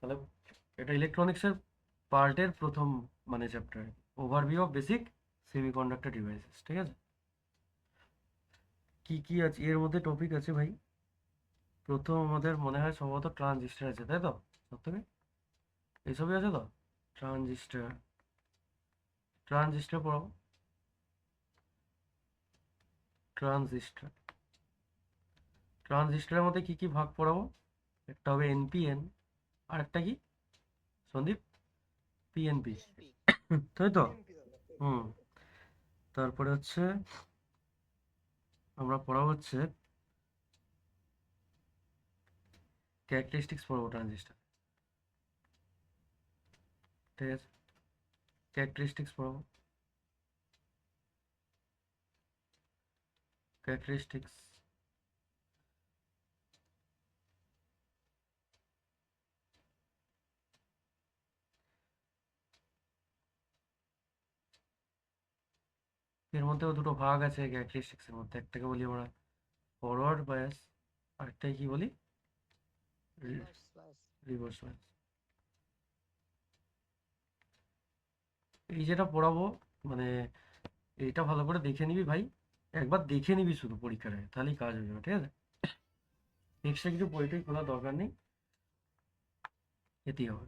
তাহলে এটা ইলেকট্রনিক্সের পার্টের প্রথম মানে chapter, overview of basic semiconductor devices. ঠিক আছে, কি কি আছে এর মধ্যে টপিক আছে ভাই? প্রথম আমাদের মনে হয় সম্ভবত ট্রানজিস্টার আছে, তাই তো? সব থেকে এইসবই আছে তো। ট্রানজিস্টার, ট্রানজিস্টার পড়াবো। ট্রানজিস্টার, ট্রানজিস্টারের মধ্যে কি কি ভাগ পড়াবো? একটা হবে এনপিএন, আর একটা কি সন্দীপ? PNP, PNP. তাই তো? পিএনপি দাদা। হুম। তারপরে হচ্ছে আমরা পড়াবো হচ্ছে ক্যারেক্টারিস্টিক্স পড়াবো ট্রানজিস্টার। ঠিক আছে, ক্যারেক্টারিস্টিক্স পড়াবো, ক্যারেক্টারিস্টিক্স। এর মধ্যেও দুটো ভাগ আছে ক্যারেক্টারিস্টিক্স এর মধ্যে, একটাকে বলি আমরা ফরওয়ার্ড বায়াস, আরেকটাকে কি বলি? Reverse bias. Reverse bias. এই যেটা পড়াবো মানে এইটা ভালো করে দেখে নিবি ভাই, একবার দেখে নিবি শুধু পরীক্ষার আগে, তাহলেই কাজ হয়ে যাবে। ঠিক আছে, এক্সট্রা কিছু বইটই খোলার দরকার নেই, এতেই হবে।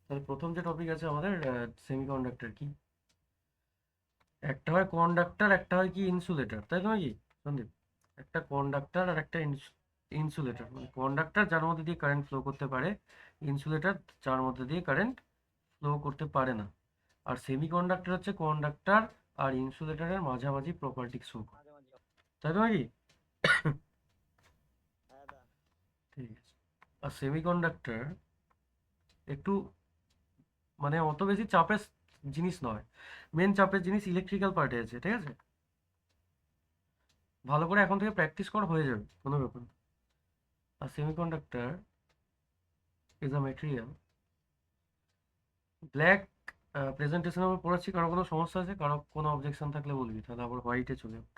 তাহলে প্রথম যে টপিক আছে আমাদের সেমিকন্ডাক্টর কি। একটা হয় কন্ডাক্টর, একটা হয় কি ইনসুলেটর, তাই তো নাকি সন্দীপ? একটা কন্ডাক্টর আর একটা ইনসুলেটর। মানে কন্ডাক্টর যার মধ্যে দিয়ে কারেন্ট ফ্লো করতে পারে, ইনসুলেটর যার মধ্যে দিয়ে কারেন্ট ফ্লো করতে পারে না। আর সেমিকন্ডাক্টর হচ্ছে কন্ডাক্টর আর ইনসুলেটরের মাঝামাঝি প্রপার্টি শো করে, মাঝে মাঝে। তাই তো নাকি? হ্যাঁ দা। ঠিক আছে। আর সেমিকন্ডাক্টর একটু মানে অত বেশি চাপের জিনিস নয়, মেন চাপের জিনিস ইলেকট্রিক্যাল পার্টে আছে। ঠিক আছে, ভালো করে এখন থেকে প্র্যাকটিস করা হয়ে যাবে, কোনো ব্যাপার না। আর semiconductor is a material, black presentation আমি পড়াচ্ছি, কারো কোনো সমস্যা আছে? কারো কোনো অবজেকশন থাকলে বলবি, তাহলে আবার হোয়াইটে চলে যাবে।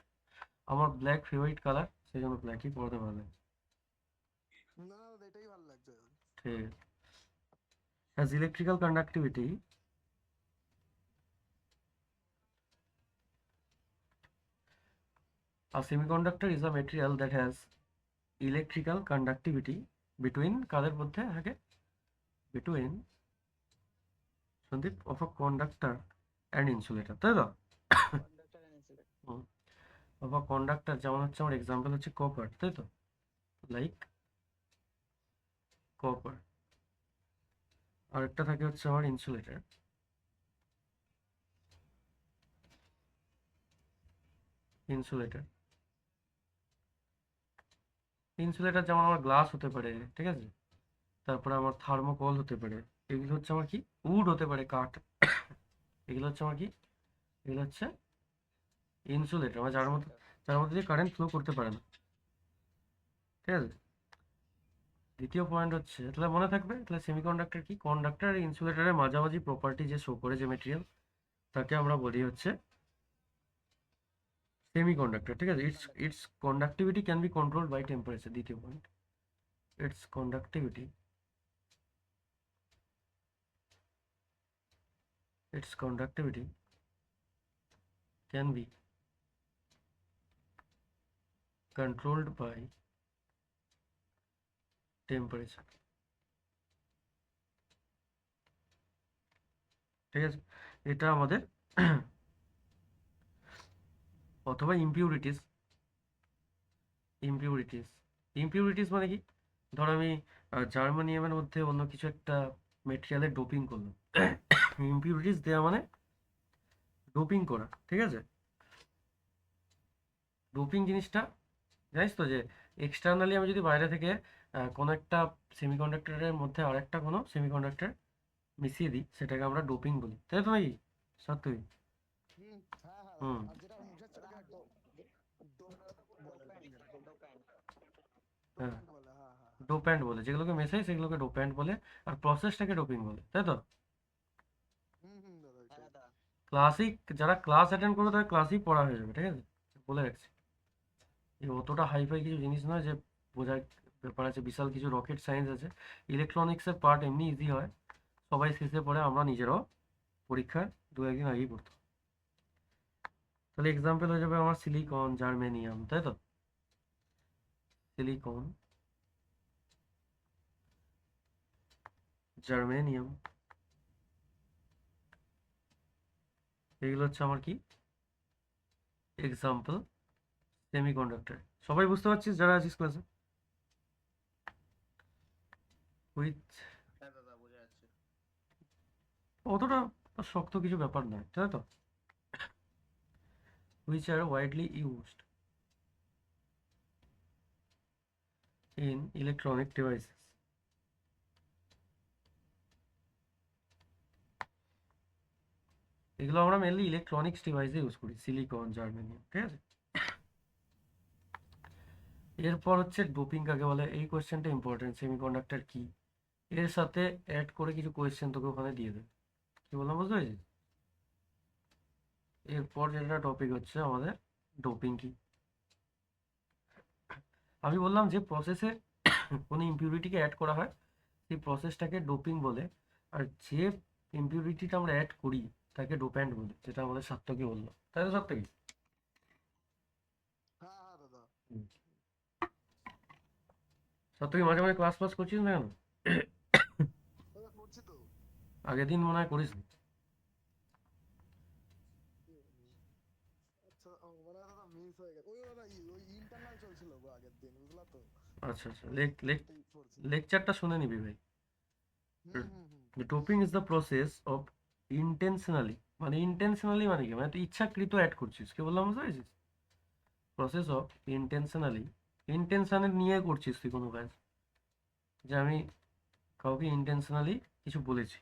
আমার ব্ল্যাক ফেভারিট কালার, সেই জন্য ব্ল্যাকই পড়াতে ভালো লাগে। না দাদা, এটাই ভালো লাগছে দাদা। ঠিক আছে। As electrical conductivity, a semiconductor is a material that has electrical conductivity between কাদের মধ্যে থাকে? between Sandeep of a conductor and insulator, তাই তো? Conductor and insulator. Hmm. of a conductor যেমন হচ্ছে আমার এক্সাম্পল হচ্ছে কপার, তাই তো? Like copper. আর একটা থাকে হচ্ছে আমার ইনসুলেটর, ইনসুলেটর। ইনসুলেটর যেমন আমার গ্লাস হতে পারে, ঠিক আছে? তারপরে আমার থার্মোকল হতে পারে, এগুলো হচ্ছে আমার কি, উড হতে পারে, কাঠ। এগুলো হচ্ছে আমার কি, এগুলো হচ্ছে ইনসুলেটর, মানে ইনসুলেটর। যার মধ্যে দিয়ে কারেন্ট ফ্লো করতে পারে না। ঠিক আছে, দ্বিতীয় পয়েন্ট হচ্ছে, তাহলে মনে থাকবে, তাহলে সেমিকন্ডাক্টর কি, কন্ডাক্টর আর ইনসুলেটরের মাঝামাঝি প্রপার্টি যে শো করে যে মেটেরিয়াল, তাকে আমরা বলি হচ্ছে সেমিকন্ডাক্টর। ঠিক আছে, it's semiconductor. Its conductivity can be controlled by temperature. দ্বিতীয় point, its conductivity, its conductivity can be controlled by temperature. ঠিক আছে, এটা আমাদের অথবা ইমপিউরিটিস। ইমপিউরিটিস, ইমপিউরিটিস মানে কি? ধর আমি জার্মানিয়ামের মধ্যে অন্য কিছু একটা মেটেরিয়ালের ডোপিং করলাম, ইমপিউরিটিস দেওয়া মানে ডোপিং করা। ঠিক আছে, ডোপিং জিনিসটা জানিস তো, যে এক্সটার্নালি আমি যদি বাইরে থেকে কোনো একটা সেমিকন্ডাক্টরের মধ্যে আরেকটা কোনো সেমিকন্ডাক্টর মিশিয়ে দিই, সেটাকে আমরা ডোপিং বলি, তাই তো নাকি সত্যি? হুম। হ্যাঁ হ্যাঁ দাদা, হুম। আর যেটা মুখের দাদা থেকে ডোপ বলে আর কি, ডোপ্যান্ট, যেটা ডোপ্যান্ট। হ্যাঁ, ডোপ্যান্ট বলে। হ্যাঁ হ্যাঁ হ্যাঁ। ডোপ্যান্ট বলে যেগুলোকে মেশাই সেগুলোকে ডোপ্যান্ট বলে, আর প্রসেসটাকে ডোপিং বলে, তাই তো? হুম হুম দাদা, হ্যাঁ এটাই। দাদা। ক্লাসিক, যারা ক্লাস অ্যাটেন্ড করবে তাদের ক্লাসই পড়া হয়ে যাবে। ঠিক আছে, বলে রাখছি, এই অতটা হাইফাই কিছু জিনিস নয় যে বোঝায়, ব্যাপার আছে, বিশাল কিছু রকেট সায়েন্স আছে। ইলেকট্রনিক্সের পার্ট এমনি ইজি হয়, সবাই শেষে পড়ে, আমরা নিজেরাও পরীক্ষার দু একদিন আগেই পড়তাম। তাহলে এক্সাম্পল হয়ে যাবে আমার সিলিকন, জার্মেনিয়াম, তাই তো? সিলিকন, জার্মেনিয়াম, এগুলো হচ্ছে আমার কি এক্সাম্পল সেমিকন্ডাক্টর। সবাই বুঝতে পারছিস যারা আছিস ক্লাসে? উইথ হ্যাঁ দাদা বোঝা যাচ্ছে। অতটা শক্ত কিছু ব্যাপার নয়, তাই তো? which are widely used in electronic devices. এগুলো আমরা মেনলি ইলেকট্রনিক্স ডিভাইসে ইউজ করি, সিলিকন, জার্মেনিয়াম, ঠিক আছে? এরপর হচ্ছে ডোপিং কাকে বলে, এই কোয়েশ্চেনটা ইম্পর্টেন্ট। সেমিকন্ডাক্টর কি, এর সাথে অ্যাড করে কিছু কোয়েশ্চেন তোকে ওখানে দিয়ে দেবে। কি বললাম বুঝতে পেরেছিস? এরপর যেটা টপিক হচ্ছে আমাদের ডোপিং কি। আমি বললাম যে প্রসেসে কোনো ইম্পিউরিটিকে অ্যাড করা হয় সেই প্রসেসটাকে ডোপিং বলে, আর যে ইম্পিউরিটিটা আমরা অ্যাড করি তাকে ডোপ্যান্ট বলে, যেটা আমাদের সাত্তকী বললো, তাই তো সাত্তকী? হ্যাঁ হ্যাঁ দাদা। সাত্তকী মাঝে মাঝে ক্লাস ক্লাস করছিস না কেন? দাদা করছি তো। আগের দিন মনে হয় করিস নি। আচ্ছা মানে দাদা মিস হয়ে গেছে। ওই দাদা ওই ইন্টারনাল চলছিল গো আগের দিন, বুঝলা তো? আচ্ছা আচ্ছা, ওই ওইটাই পড়ছি। লেকচারটা শুনে নিবি ভাই। হুম হুম হুম। Doping is the process of intentionally, মানে ইন্টেনশনালি মানে কি, মানে তুই ইচ্ছাকৃত অ্যাড করছিস, কি বললাম বুঝতে পেরেছিস? প্রসেস অফ ইন্টেনশনালি, ইন্টেনশনে নিয়ে করছিস তুই কোনো কাজ, যে আমি কাউকে ইন্টেনশনালি কিছু বলেছি,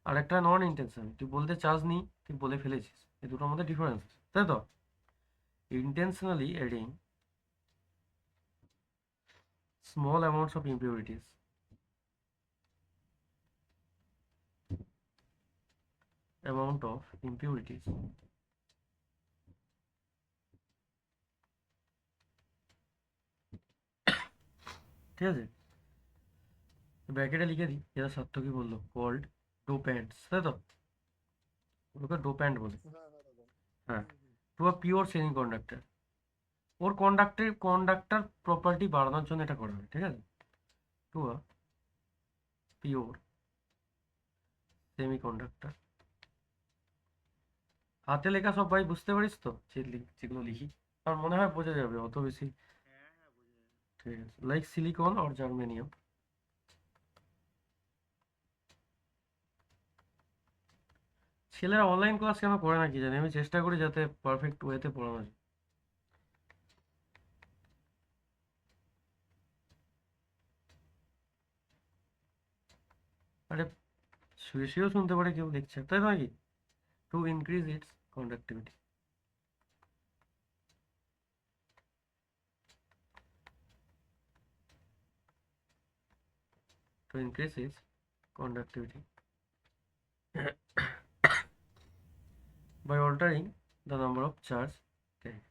আর একটা নন ইন্টেনশনালি, তুই বলতে চাসনি তুই বলে ফেলেছিস, এই দুটোর মধ্যে ডিফারেন্স, তাই তো? Intentionally adding small amounts of impurities, amount of impurities, ঠিক আছে? ব্র্যাকেটে লিখে দিই, যেটা সার্থকী বললো, কল্ড ডোপ্যান্টস, তাই তো? ওকে ডোপ্যান্ট বলে। হ্যাঁ হ্যাঁ দাদা। হ্যাঁ, হুম হুম। টু আ পিওর সেমিকন্ডাক্টর, ওর কন্ডাক্টর প্রপার্টি বাড়ানোর জন্য এটা করা হয়, ঠিক আছে? To a pure semiconductor. হাতে লেখা সব ভাই বুঝতে পারিস তো, যেগুলো লিখি? আর মনে হয় বোঝা যাবে, অত বেশি। হ্যাঁ হ্যাঁ বুঝে যাবে। ঠিক আছে, লাইক সিলিকন অর জার্মেনিয়াম। ছেলেরা অনলাইন ক্লাস কেন করে না কি জানি, আমি চেষ্টা করি যাতে পারফেক্ট ওয়েতে পড়ানো যায়। আরে শুয়ে শুয়েও শুনতে পারে কেউ লেকচার, তাই নয় কি? To increase it's conductivity, to increase its conductivity by altering the number of charge carried,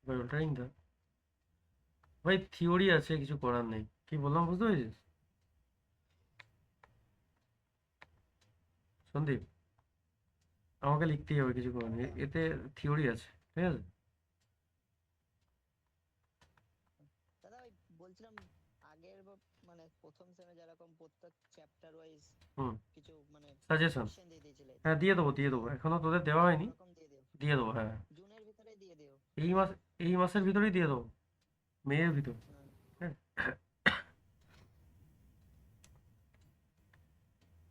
by altering the, ভাই থিওরি আছে, কিছু করার নেই, কি বললাম বুঝতে পেরেছিস সন্দীপ? আমাকে লিখতেই হবে, কিছু করার নেই, এতে থিওরি আছে, ঠিক আছে? দাদা ওই বলছিলাম আগের মানে প্রথম সেমে যেরকম প্রত্যেক চ্যাপ্টার ওয়াইজ হুম, কিছু মানে সাজেশন, কোশ্চেন দিয়ে দিয়েছিলে, হ্যাঁ দিয়ে দেবো, এখনো তোদের দেওয়া হয়নি, ওরকম দিয়ে দিও, দিয়ে দেবো, হ্যাঁ। জুনের ভিতরে দিয়ে দিও। এই মাস, এই মাসের ভিতরেই দিয়ে দেবো, মেয়ের ভিতর, হুম। হ্যাঁ।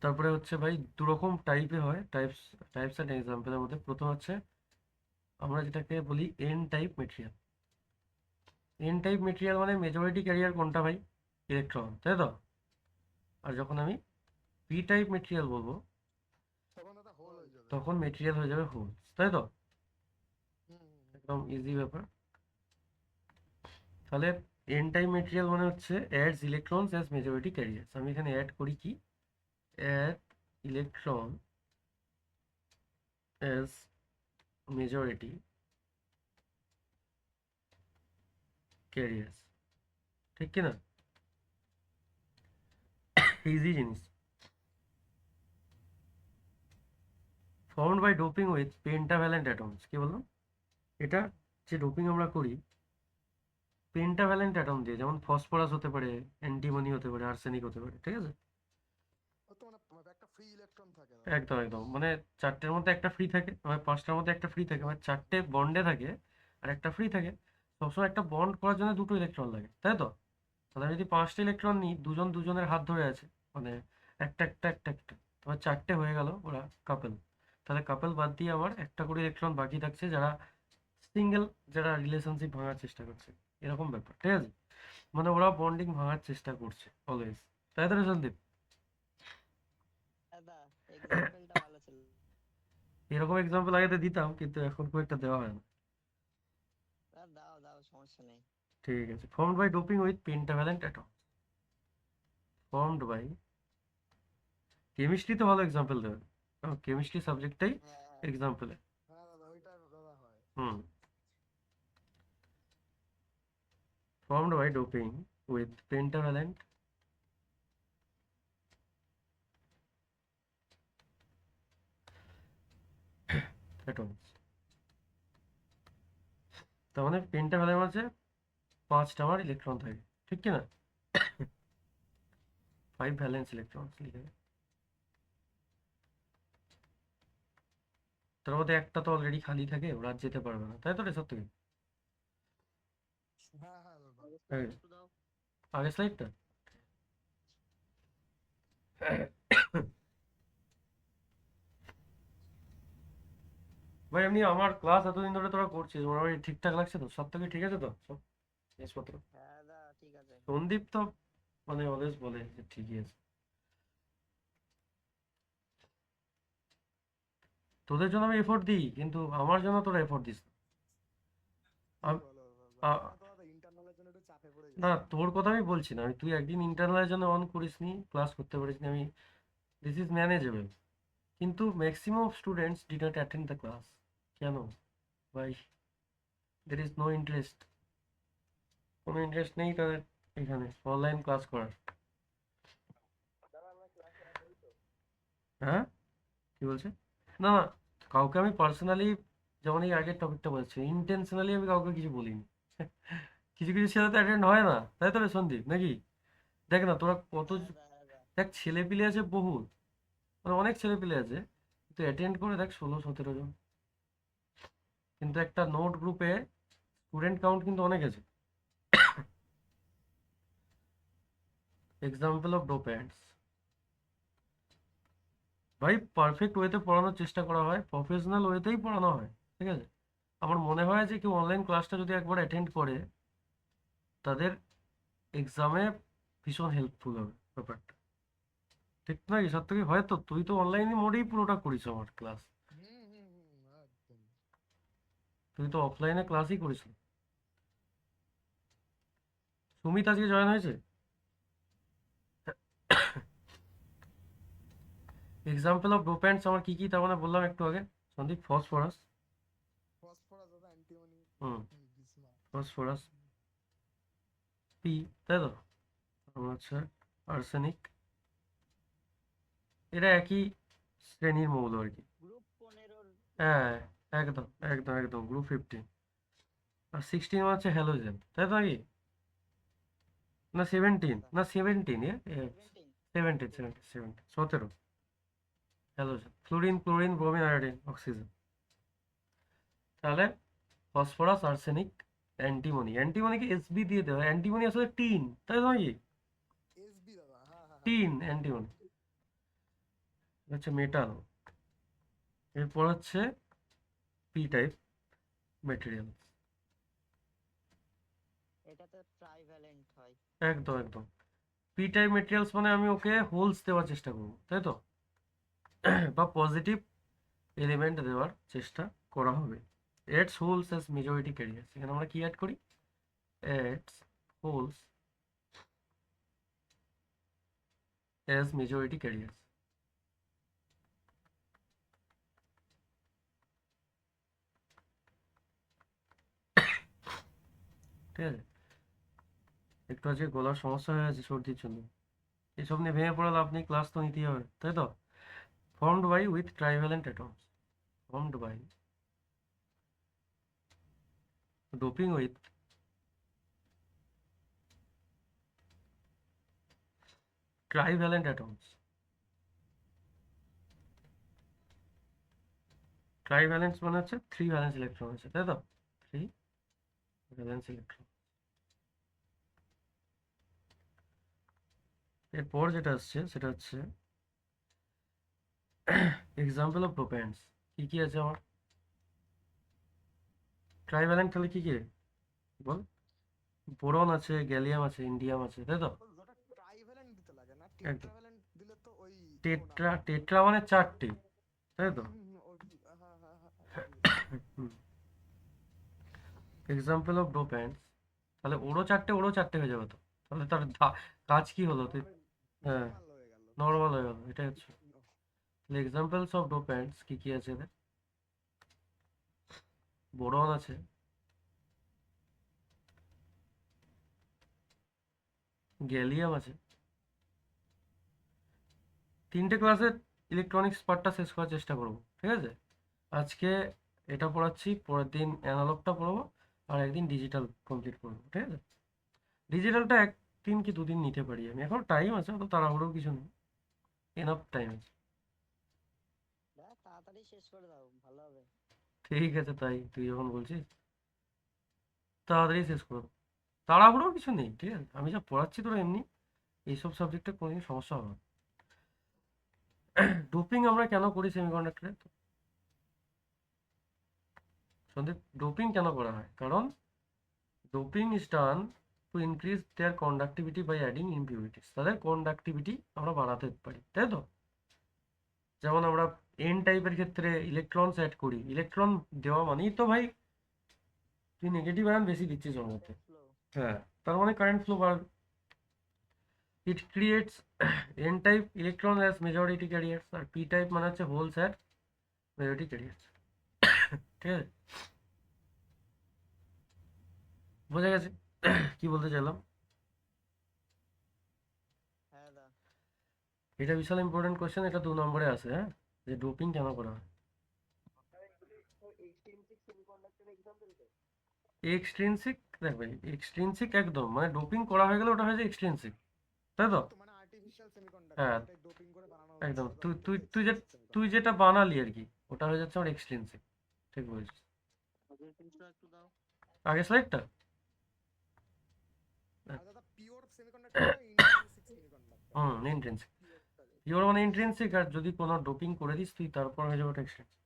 তারপরে হচ্ছে ভাই দুরকম টাইপে হয়, টাইপস অ্যান্ড এক্সাম্পলের মধ্যে প্রথম হচ্ছে আমরা যেটাকে বলি N type material. N type material মানে মেজরিটি ক্যারিয়ার কোনটা ভাই? ইলেকট্রন, তাই তো? আর যখন আমি পি টাইপ মেটেরিয়াল বলবো, তখন দাদা হোল হয়ে যাবে। তখন মেটেরিয়াল হয়ে যাবে হোল, তাই তো? হুম হুম হুম। একদম ইজি ব্যাপার। তাহলে এন টাইপ মেটেরিয়াল মানে হচ্ছে adds electrons as majority carriers. আমি এখানে অ্যাড করি কি, add electron as majority carriers, ঠিক কি না? ইজি জিনিস। Formed by doping with pentavalent atoms, কি বললাম? এটা যে ডোপিং আমরা করি পেন্টাভ্যালেন্ট অ্যাটম দিয়ে, যেমন ফসফরাস হতে পারে, অ্যান্টিমনি হতে পারে, আর্সেনিক হতে পারে, ঠিক আছে? ও তো মানে একটা ফ্রি ইলেকট্রন থাকে না? একদম একদম, মানে চারটের মধ্যে একটা ফ্রি থাকে, মানে পাঁচটার মধ্যে একটা ফ্রি থাকে, মানে চারটে বন্ডে থাকে আর একটা ফ্রি থাকে। সবসময় একটা বন্ড করার জন্য দুটো ইলেকট্রন লাগে, তাই তো? তাহলে আমি যদি পাঁচটা ইলেকট্রন নিই, দুজন দুজনের হাত ধরে আছে, মানে একটা একটা একটা একটা, তোমার চারটে হয়ে গেল, ওরা কাপেল। তাহলে কাপেল বাদ দিয়ে আমার একটা করে ইলেকট্রন বাকি থাকছে, যারা সিঙ্গেল, যারা রিলেশনশিপ ভাঙার চেষ্টা করছে, এরকম ব্যাপার, ঠিক আছে? মানে ওরা বন্ডিং ভাঙার চেষ্টা করছে অলওয়েজ, তাই তো রে সন্দীপ? দাদা এক্সাম্পলটা ভালো ছিল। এরকম এক্সাম্পল আগে তো দিতাম, কিন্তু এখন খুব একটা দেওয়া হয় না। দাদা দাও দাও, সমস্যা নেই। ঠিক আছে, formed by doping with pentavalent atom, formed by, chemistry তো ভালো এক্সাম্পল দেবে, কারণ কেমিস্ট্রি সাবজেক্টটাই হ্যাঁ হ্যাঁ এক্সাম্পলে। হ্যাঁ দাদা, ওইটা দাদা হয়। হুম, formed by doping with pentavalent atoms। তার মানে পেন্টাভ্যালেন্ট আছে পাঁচটা আমার ইলেকট্রন থাকে, ঠিক কি না? 5 ভ্যালেন্স ইলেকট্রন লিখে দে। তার মধ্যে একটা তো অলরেডি খালি থাকে, ওরা আর যেতে পারবে না, তাই তো রে সত্যি? হ্যাঁ হ্যাঁ দাদা। আগের স্লাইডটা একটু দাও। আগের স্লাইডটা ভাই, এমনি আমার ক্লাস এতদিন ধরে তোরা করছিস, মোটামুটি ঠিকঠাক লাগছে তো? সব থেকে ঠিক আছে তো সব জিনিসপত্র? হ্যাঁ দাদা ঠিক আছে। সন্দীপ তো মানে অলওয়েজ বলে যে ঠিকই আছে। তোদের জন্য আমি এফোর্ট দিই, কিন্তু আমার জন্য তোরা এফোর্ট দিস না। কি আম- বলো দাদা, আ- আমরা তো দাদা ইন্টারনালের জন্য একটু চাপে পড়ে না, গেছিলাম। তোর কথা আমি বলছি না, আমি তুই একদিন ইন্টারনালের জন্য অন করিসনি, ক্লাস করতে পারিসনি, আমি, দিস ইজ ম্যানেজেবল। কিন্তু maximum students did not attend the class. কেন ভাই? দের ইজ নো ইন্টারেস্ট, কোনো ইন্টারেস্ট নেই তাদের এখানে অনলাইন ক্লাস করার। হ্যাঁ, কি বলছে? না না, কাউকে আমি পার্সোনালি, যেমন এই আগের টপিকটা বলছি, ইন্টেনশনালি আমি কাউকে কিছু বলিনি। কিছু কিছু ছেলে তো অ্যাটেন্ড হয় না, তাই তো রে সন্দীপ, নাকি? দেখ না তোরা কত, হ্যাঁ দাদা দাদা। দেখ ছেলেপিলে আছে বহুত, মানে অনেক ছেলেপিলে আছে, কিন্তু অ্যাটেন্ড করে দেখ 16-17 জন, কিন্তু একটা নোট গ্রুপে স্টুডেন্ট কাউন্ট কিন্তু অনেক আছে। এক্সাম্পল অফ ডোপ্যান্টস, ভাই পারফেক্ট ওয়েতে পড়ানোর চেষ্টা করা হয়, প্রফেশনাল ওয়েতেই পড়ানো হয়, ঠিক আছে? আমার মনে হয় যে কেউ অনলাইন ক্লাসটা যদি একবার অ্যাটেন্ড করে, তাদের এক্সামে ভীষণ হেল্পফুল হবে ব্যাপারটা, ঠিক নাকি? সব থেকে হয়তো তুই তো অনলাইন মোডেই পুরোটা করিস আমার ক্লাস, একদম। তুই তো অফলাইনে ক্লাসই করিস না। সুমিত আজকে জয়েন হয়েছে? এক্সাম্পল অফ ডোপ্যান্টস আমার কি কি, তার মানে বললাম একটু আগে, সন্দীপ, ফসফরাস, ফসফরাস দাদা, অ্যান্টিমনি, হুম, বিসমা। ফসফরাস, পি, তাই তো? আচ্ছা, আর্সেনিক, এরা একই শ্রেণীর মৌল আর কি। গ্রুপ 15 হ্যাঁ, একদম একদম একদম, গ্রুপ 15। আর 16 হচ্ছে হ্যালোজেন, তাই তো নাকি? না 17, দাদা। না 17, 17। 17 17 17 17 halogen, fluorine, chlorine, bromine, iodine, oxygen. তাহলে ফসফরাস, আর্সেনিক, অ্যান্টিমনি, অ্যান্টিমনিকে এসবি দিয়ে দেওয়া, অ্যান্টিমনি আসলে টিন, তাই তো নাকি? এসবি দাদা, হ্যাঁ হ্যাঁ হ্যাঁ। টিন অ্যান্টিমনি হচ্ছে মেটাল। এরপর হচ্ছে পি টাইপ মেটেরিয়াল। এটাতে ট্রাইভ্যালেন্ট হয়। একদম একদম, পি টাইপ মেটেরিয়ালস মানে আমি ওকে হোলস দেওয়ার চেষ্টা করবো, তাই তো? বা পজিটিভ এলিমেন্ট দেওয়ার চেষ্টা করা হবে। Adds holes as majority carriers, এখানে আমরা কি অ্যাড করি? Adds holes as majority carriers, ঠিক আছে? একটু আজকে গলার সমস্যা হয়ে আছে সর্দির জন্য। এসব নিয়ে ভেঙে পড়ে লাভ নেই, ক্লাস তো নিতেই হবে, তাই তো? Formed by with trivalent atoms, formed by doping with trivalent atoms. Trivalence মানে হচ্ছে 3 ভ্যালেন্স ইলেকট্রন আছে, তাই তো? 3 ভ্যালেন্স ইলেকট্রন। এরপর যেটা আসছে সেটা হচ্ছে এক্সাম্পল অফ ডোপেন্টস। কি কি আছে আমার ট্রাইভ্যালেন্ট? তাহলে কি কি বল? বোরন আছে, গ্যালিয়াম আছে, ইন্ডিয়াম আছে, তাই তো? ওটা ট্রাইভ্যালেন্ট দিতে লাগে না, একদম। টেট্রাভ্যালেন্ট দিলে তো ওই টেট্রা, টেট্রা মানে 4টি, তাই তো? হ্যাঁ হ্যাঁ হ্যাঁ এক্সাম্পল অফ ডোপেন্টস, তাহলে ওরও চারটে হয়ে যাবে তো। তাহলে তার কাজ কি হলো তুই? হ্যাঁ, নর্মাল হয়ে গেল। নর্মাল হয়ে গেল, এটাই হচ্ছে। তাহলে এক্সাম্পলস অফ ডোপেন্টস কি কি আছে এদের? বোরন আছে, গ্যালিয়াম আছে। 3টে ক্লাসের ইলেকট্রনিক্স পার্টটা শেষ করার চেষ্টা করব, ঠিক আছে? আজকে এটা পড়াচ্ছি, পরের দিন অ্যানালগটা পড়বো, আর একদিন ডিজিটাল কমপ্লিট করবো, ঠিক আছে? ডিজিটালটা 1 দিন কি 2 দিন নিতে পারি আমি, এখন টাইম আছে, অত তাড়াহুড়োর কিছু নেই, এনাফ টাইম আছে। তাড়াতাড়ি শেষ করে দাও, ভালো হবে। ঠিক আছে, তাই তুই যখন বলছিস তাড়াতাড়ি শেষ করবো, তাড়াহুড়োর কিছু নেই, ঠিক আছে? আমি যা পড়াচ্ছি তোরা এমনি এইসব সাবজেক্টে কোনো সমস্যা হবে না। ডোপিং আমরা কেন করি সেমিকন্ডাক্টরে? সন্দীপ, ডোপিং কেন করা হয়? কারণ doping is done to increase their conductivity by adding impurities. তাদের কন্ডাক্টিভিটি আমরা বাড়াতে পারি, তাই তো? যেমন আমরা এন টাইপের ক্ষেত্রে ইলেকট্রনস অ্যাড করি, ইলেকট্রন দেওয়া মানেই তো ভাই তুই নেগেটিভ আয়ন বেশি দিচ্ছিস ওর মধ্যে। Flow. হ্যাঁ, তার মানে কারেন্ট ফ্লো বাড়বে। It creates N type electron as majority carriers, আর পি টাইপ মানে হচ্ছে হোলস অ্যাট মেজরিটি ক্যারিয়ার্স, ঠিক আছে? বোঝা গেছে কি বলতে চাইলাম? হ্যাঁ দা। এটা বিশাল ইম্পর্টেন্ট কোশ্চেন, এটা 2 নম্বরে আসে, হ্যাঁ, যে ডোপিং কেন করা হয়। এক্সট্রিনসিক, দেখ ভাই, এক্সট্রিনসিক একদম মানে ডোপিং করা হয়ে গেলে ওটা হয়ে যায় এক্সট্রিনসিক, তাই তো? ওই তো মানে আর্টিফিশিয়াল সেমিকন্ডাক্টর হ্যাঁ, যেটা ডোপিং করে বানানো হচ্ছে, একদম। ওটা তুই তুই হচ্ছে তুই যে এক্সট্রিনসিক তুই সেমিকন্ডাক্টর। যেটা বানালি আর কি, ওটা হয়ে যাচ্ছে আমার এক্সট্রিনসিক, ঠিক বলেছিস। আগের জিনিসটা একটু দাও। আগে স্লাইডটা আর দাদা পিওর সেমিকন্ডাক্টর না ইন্ট্রিনসিক সেমিকন্ডাক্টর? হুম, ইন্ট্রিনসিক। পিওরটাকে পিওর মানে ইন্ট্রিনসিক, আর যদি কোনো ডোপিং করে দিস তুই তারপর হয়ে যাবে ওটা এক্সট্রিনসিক।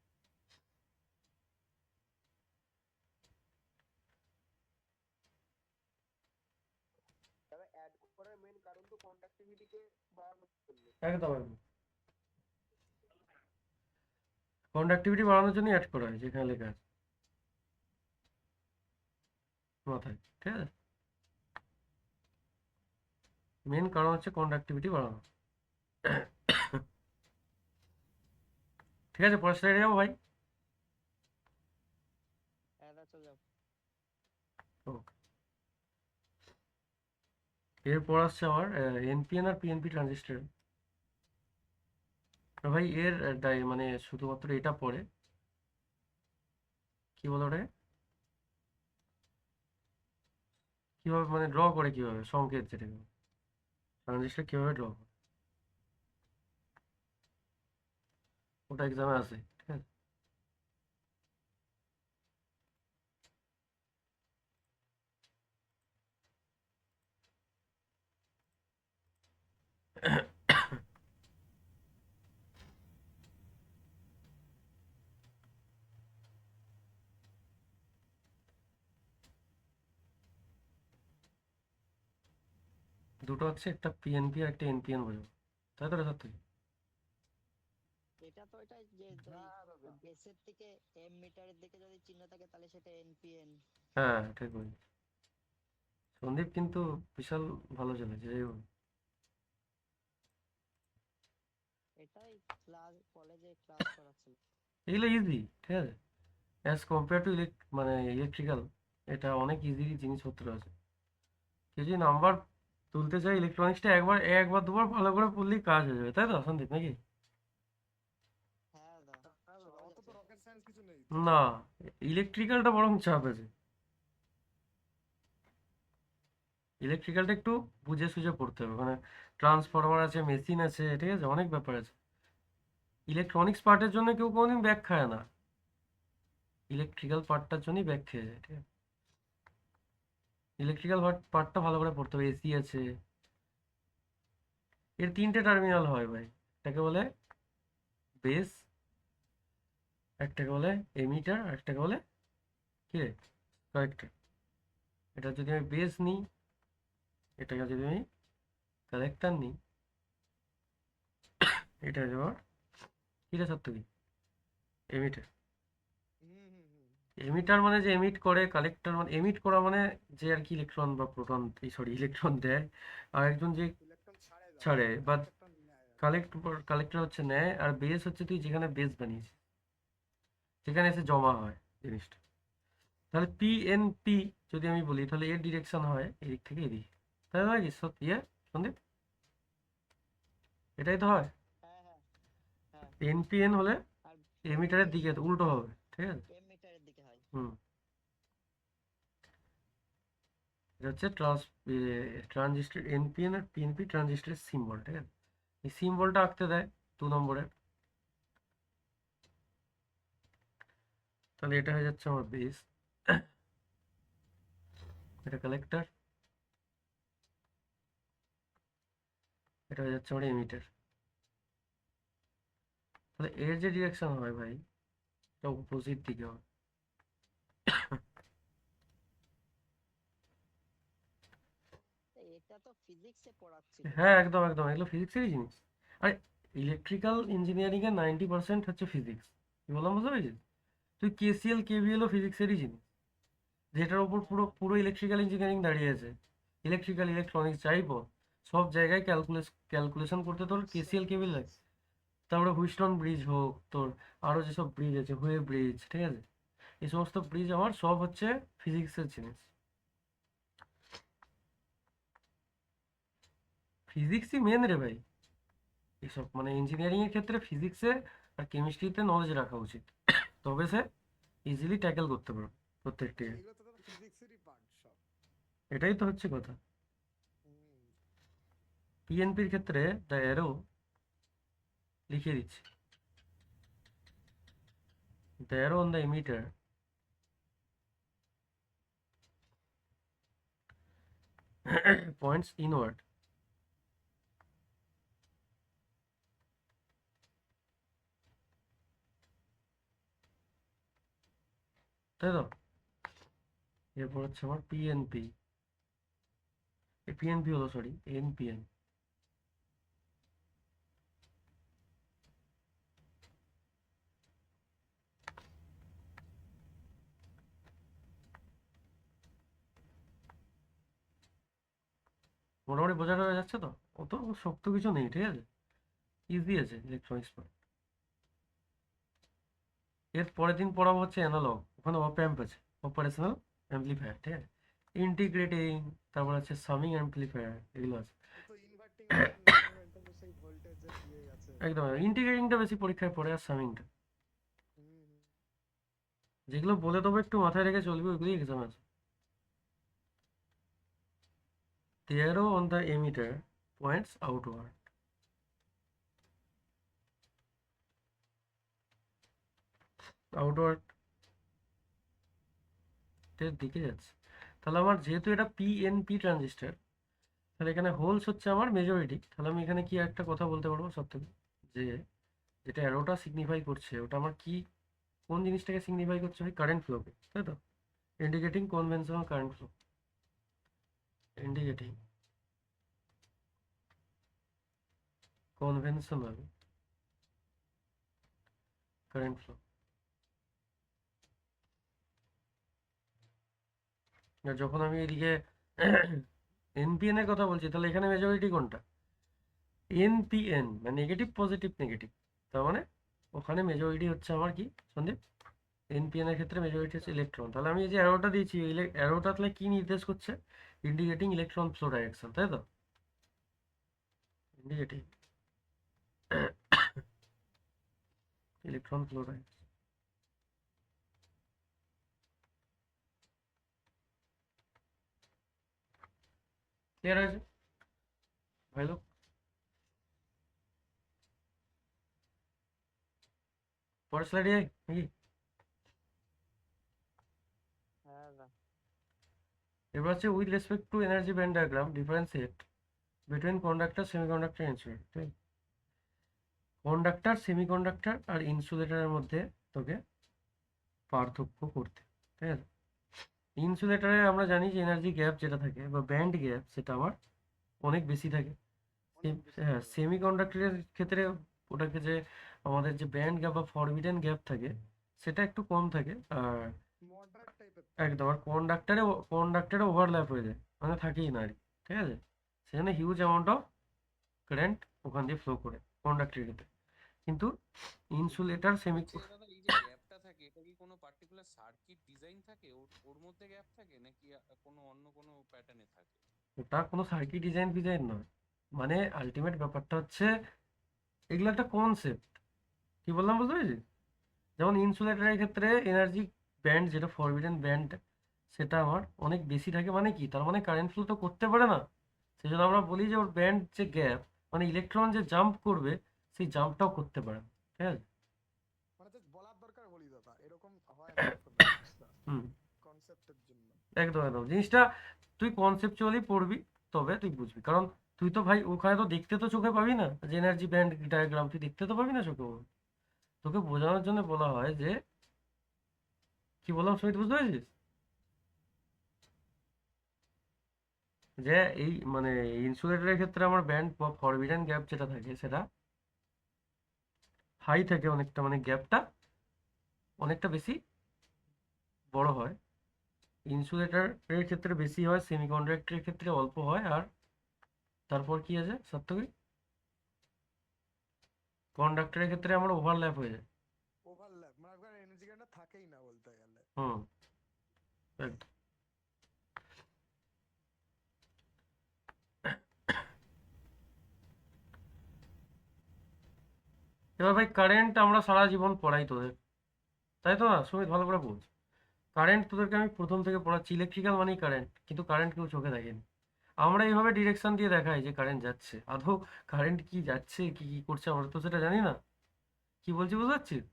একদম একদম, কন্ডাক্টিভিটি বাড়ানোর জন্য অ্যাড করা হয়, যেখানে লেখা আছে মাথায়, ঠিক আছে? মেন কারণ হচ্ছে কন্ডাক্টিভিটি বাড়ানো। ঠিক আছে, পরের স্লাইডে যাবো ভাই। হ্যাঁ দা, চলে যাও। ওকে, এরপর আসছে আমার এনপিএন আর পিএনপি ট্রানজিস্টর। ভাই এর মানে শুধুমাত্র এটা পড়ে, কি বলে ওটাকে, কিভাবে মানে ড্র করে, কিভাবে সংকেত, যেটাকে ট্রানজিস্টর কিভাবে ড্র করে, ওটা এক্সামে আসে, ঠিক আছে? দুটো হচ্ছে, একটা পিএনপি আর একটা এনপিএন বোঝাবো, তাই তো রে সত্যি? এটা তো এটাই যে ওই বেসের থেকে এম মিটারের দিকে যদি চিহ্ন থাকে তাহলে সেটা এনপিএন। হ্যাঁ, ঠিক বলছি। সন্দীপ কিন্তু বিশাল ভালো চলেছে, যাই হোক। এটাই ক্লাস কলেজে ক্লাস করাচ্ছিল। এগুলো ইজি, ঠিক আছে, অ্যাজ কম্পেয়ার টু মানে ইলেকট্রিক্যাল, এটা অনেক ইজি জিনিসপত্র আছে, কেউ যদি নাম্বার তুলতে চাই ইলেকট্রনিক্সটা একবার দুবার ভালো করে পড়লেই কাজ হয়ে যাবে, তাই তো সন্দীপ নাকি? হ্যাঁ দাদা, হ্যাঁ দাদা, সহজ অত তো আছে। রকেট সায়েন্স কিছু নেই। না, ইলেকট্রিক্যালটা বরং চাপ আছে। ইলেকট্রিক্যালটা একটু বুঝে সুঝে পড়তে হবে, মানে ট্রান্সফরমার আছে, মেশিন আছে, ঠিক আছে, অনেক ব্যাপার আছে। ইলেকট্রনিক্স পার্টের জন্য কেউ কোনোদিন ব্যাক খায় না, ইলেকট্রিক্যাল পার্টটার জন্যই ব্যাক খেয়ে যায়, ঠিক আছে। ইলেকট্রিক্যাল পার্টটা ভালো করে পড়তে হবে। এসি আছে, এর 3টে টার্মিনাল হয় ভাই। একটাকে বলে বেস, একটাকে বলে এমিটার, আর একটাকে বলে কি রে, কালেক্টর। এটা যদি আমি বেস নিই, এটাকে যদি আমি কালেক্টর নিই, এটা যাওয়ার কি রে সত্যি, এমিটার। হুম হুম হুম। এমিটার মানে যে এমিট করে, কালেক্টর মানে এমিট করা মানে যে আর কি ইলেকট্রন বা প্রোটন, সরি ইলেকট্রন দেয়, আর একজন যে ইলেকট্রন ছাড়ে দাদা, ছাড়ে, বা কালেক্টর নেয় আর কি। কালেক্টর হচ্ছে নেয়, আর বেস হচ্ছে তুই যেখানে বেস বানিয়েছিস, যেখানে এসে জমা হয় জিনিসটা। তাহলে পিএনপি যদি আমি বলি, তাহলে এর ডিরেকশন হয় এদিক থেকে এদিকে, তাই নয় কি ইয়ে সন্দীপ? এটাই তো হয়। হ্যাঁ হ্যাঁ হ্যাঁ। এনপিএন হলে আর এমিটারের দিকে উল্টো হবে, ঠিক আছে। এম মিটারের দিকে হয়। হুম, এটা হচ্ছে ট্রানজিস্টর এনপিএন আর পিএনপি ট্রানজিস্টরের সিম্বল, ঠিক আছে। এই সিম্বলটা আঁকতে দেয় 2 নম্বরের। তাহলে এটা হয়ে যাচ্ছে আমার বেস, এটা কালেক্টর, এটা হয়ে যাচ্ছে আমার এমিটার। তাহলে এর যে ডিরেকশন হয় ভাই, এটা অপোজিট দিকে হয়। এটা তো ফিজিক্সে পড়াচ্ছিল। হ্যাঁ, একদম একদম, এগুলো ফিজিক্সেরই জিনিস। আর ইলেকট্রিক্যাল ইঞ্জিনিয়ারিং এর 90% হচ্ছে ফিজিক্স। কি বললাম বুঝতে পেরেছিস? তুই কেসিএল কেভিএল ও ফিজিক্সেরই জিনিস, যেটার উপর পুরো হ্যাঁ পুরো ইলেকট্রিক্যাল ইঞ্জিনিয়ারিং দাঁড়িয়ে আছে। ইলেকট্রিক্যাল ইলেকট্রনিক্স যাই বল, সব জায়গায় ক্যালকুলেশন করতে তোর কেসিএল কেভিএল লাগে। তারপরে হুইস্টন ব্রিজ হোক তোর, আরো যেসব ব্রিজ আছে, হুয়ে ব্রিজ, ঠিক আছে, এই সমস্ত ব্রিজ আমার সব হচ্ছে ফিজিক্সের জিনিস। ফিজিক্সই মেন রে ভাই, এইসব মানে ইঞ্জিনিয়ারিং এর ক্ষেত্রে ফিজিক্সে আর কেমিস্ট্রিতে নলেজ রাখা উচিত, তবে সে ইজিলি ট্যাকেল করতে পারবে প্রত্যেকটি। এগুলো তো দাদা ফিজিক্সেরই পার্ট সব। এটাই তো হচ্ছে কথা। হুম। পিএনপির ক্ষেত্রে দ্য অ্যারো লিখে দিচ্ছি, the arrow on the emitter points inward, তাই তো। এরপর হচ্ছে আমার পিএনপি, পিএনপি হলো সরি এনপিএন। মোটামুটি বোঝানো হয়ে যাচ্ছে তো, অত শক্ত কিছু নেই, ঠিক আছে, ইজি আছে ইলেকট্রনিক্স। এর পরের দিন পড়াবো হচ্ছে অ্যানালগ, ওখানে অপ অ্যাম্প আছে, অপারেশনাল অ্যাম্পলিফায়ার, ঠিক আছে, ইন্টিগ্রেটিং, তারপর আছে সামিং অ্যাম্পলিফায়ার, এগুলো আছে। ও তো ইনভার্টিং আর নন ইনভার্টিং তো সেই ভোল্টেজের দিয়েই আছে। একদম ইন্টিগ্রেটিংটা বেশি পরীক্ষায় পড়ে, আর সামিংটা হুম হুম। যেগুলো বলে দেবো একটু মাথায় রেখে চলবে, ওইগুলোই এক্সাম আছে। The arrow on the emitter points outward. Outward এর দিকে যাচ্ছে। তাহলে আমার যেহেতু এটা পিএনপি ট্রানজিস্টার, তাহলে এখানে হোলস হচ্ছে আমার মেজরিটি। তাহলে আমি এখানে কি একটা কথা বলতে পারবো সব থেকে, যে যেটা অ্যারোটা সিগনিফাই করছে ওটা আমার কি, কোন জিনিসটাকে সিগনিফাই করছে, হয় কারেন্ট ফ্লোকে, তাই তো, indicating conventional current flow, indicating conventional current flow. আর যখন আমি এদিকে এনপিএন এর কথা বলছি, তাহলে এখানে মেজরিটি কোনটা, এনপিএন মানে নেগেটিভ পজিটিভ নেগেটিভ, তার মানে ওখানে মেজরিটি হচ্ছে আমার কি সন্দীপ, এনপিএন এর ক্ষেত্রে মেজরিটি হচ্ছে ইলেকট্রন। তাহলে আমি এই যে অ্যারোটা দিয়েছি, অ্যারোটা তাহলে কি নির্দেশ করছে, ইন্ডিকেটিং ইলেকট্রন ফ্লো ডাইরেকশন, তাই তো? Indicating electron flow direction. Clear হয়েছে ভাই লোক? পরের স্লাইডে যাই নাকি? হ্যাঁ দাদা। এবার হচ্ছে with respect to energy band diagram differentiate between conductor, semiconductor, insulator. Conductor, semiconductor আর ইনসুলেটরের মধ্যে তোকে পার্থক্য করতে, ঠিক আছে? ইনসুলেটরে আমরা জানি যে এনার্জি গ্যাপ যেটা থাকে বা ব্যান্ড গ্যাপ সেটা আমার অনেক বেশি থাকে। অনেক বেশি হ্যাঁ, থাকে। সেমিকন্ডাক্টরের ক্ষেত্রে ওটাকে যে আমাদের যে ব্যান্ড গ্যাপ বা ফরবিডেন গ্যাপ থাকে সেটা একটু কম থাকে। আর মডারেট টাইপের একদম, আর কন্ডাক্টরে ওভারল্যাপ হয়ে যায়, মানে থাকেই না আর কি, ঠিক আছে? সেখানে হিউজ অ্যামাউন্ট অফ কারেন্ট ওখান দিয়ে ফ্লো করে কন্ডাক্টরের ক্ষেত্রে। কিন্তু ইনসুলেটর সেমি বলছি দাদা, এই যে গ্যাপটা থাকে এটা কি কোনো পার্টিকুলার সার্কিট ডিজাইন থাকে ওর ওর মধ্যে গ্যাপ থাকে নাকি কোনো অন্য কোনো প্যাটার্নে থাকে? ওটা কোনো সার্কিট ডিজাইন ফিজাইন নয়, মানে আলটিমেট ব্যাপারটা হচ্ছে এগুলো একটা কনসেপ্ট। কি বললাম বুঝতে পেরেছিস? যেমন ইনসুলেটরের ক্ষেত্রে এনার্জি ব্যান্ড যেটা ফরবিডেন ব্যান্ড সেটা আমার অনেক বেশি থাকে, মানে কি তার মানে কারেন্ট ফ্লো তো করতে পারে না। সেই জন্য আমরা বলি যে ওর ব্যান্ড যে গ্যাপ, মানে ইলেকট্রন যে জাম্প করবে সেই জাম্পটাও করতে পারে না, ঠিক আছে? মানে জাস্ট বলার দরকার বলি দাদা, এরকম হয় না কখনো জিনিসটা হুম, কনসেপ্টের জন্য। একদম একদম। জিনিসটা তুই কনসেপচুয়ালি পড়বি তবে তুই বুঝবি, কারণ তুই তো ভাই ওখানে তো দেখতে তো চোখে পাবি না যে এনার্জি ব্যান্ড ডায়াগ্রাম, তুই দেখতে তো পাবি না চোখে। তোকে বোঝানোর জন্য বলা হয় যে, কি বললাম সুমিত, বুঝতে পেরেছিস? যে এই মানে ইনসুলেটরের ক্ষেত্রে আমার ব্যান্ড বা ফরবিডেন গ্যাপ যেটা থাকে সেটা হাই থাকে অনেকটা, মানে গ্যাপটা অনেকটা বেশি বড় হয়। ইনসুলেটরের ক্ষেত্রে বেশি হয়, সেমিকন্ডাক্টরের ক্ষেত্রে অল্প হয়। আর তারপর কি আছে সত্যি, কন্ডাক্টরের ক্ষেত্রে আমার ওভারল্যাপ হয়ে যায়। ওভারল্যাপ মানে আপনার এনার্জি গ্যাপটা থাকেই না বলতে গেলে। হুম, একদম। এবার ভাই কারেন্ট আমরা সারা জীবন পড়াই তোদের, তাই তো না সুমিত? ভালো করে বল। কারেন্ট তোদেরকে আমি প্রথম থেকে পড়াচ্ছি, ইলেকট্রিক্যাল মানেই কারেন্ট, কিন্তু কারেন্ট কেউ চোখে দেখেনি। আমরা এইভাবে ডিরেকশন দিয়ে দেখাই যে কারেন্ট যাচ্ছে, আদৌ কারেন্ট কি যাচ্ছে কি কি করছে আমরা তো সেটা জানি না। কি বলছি বুঝতে পারছিস?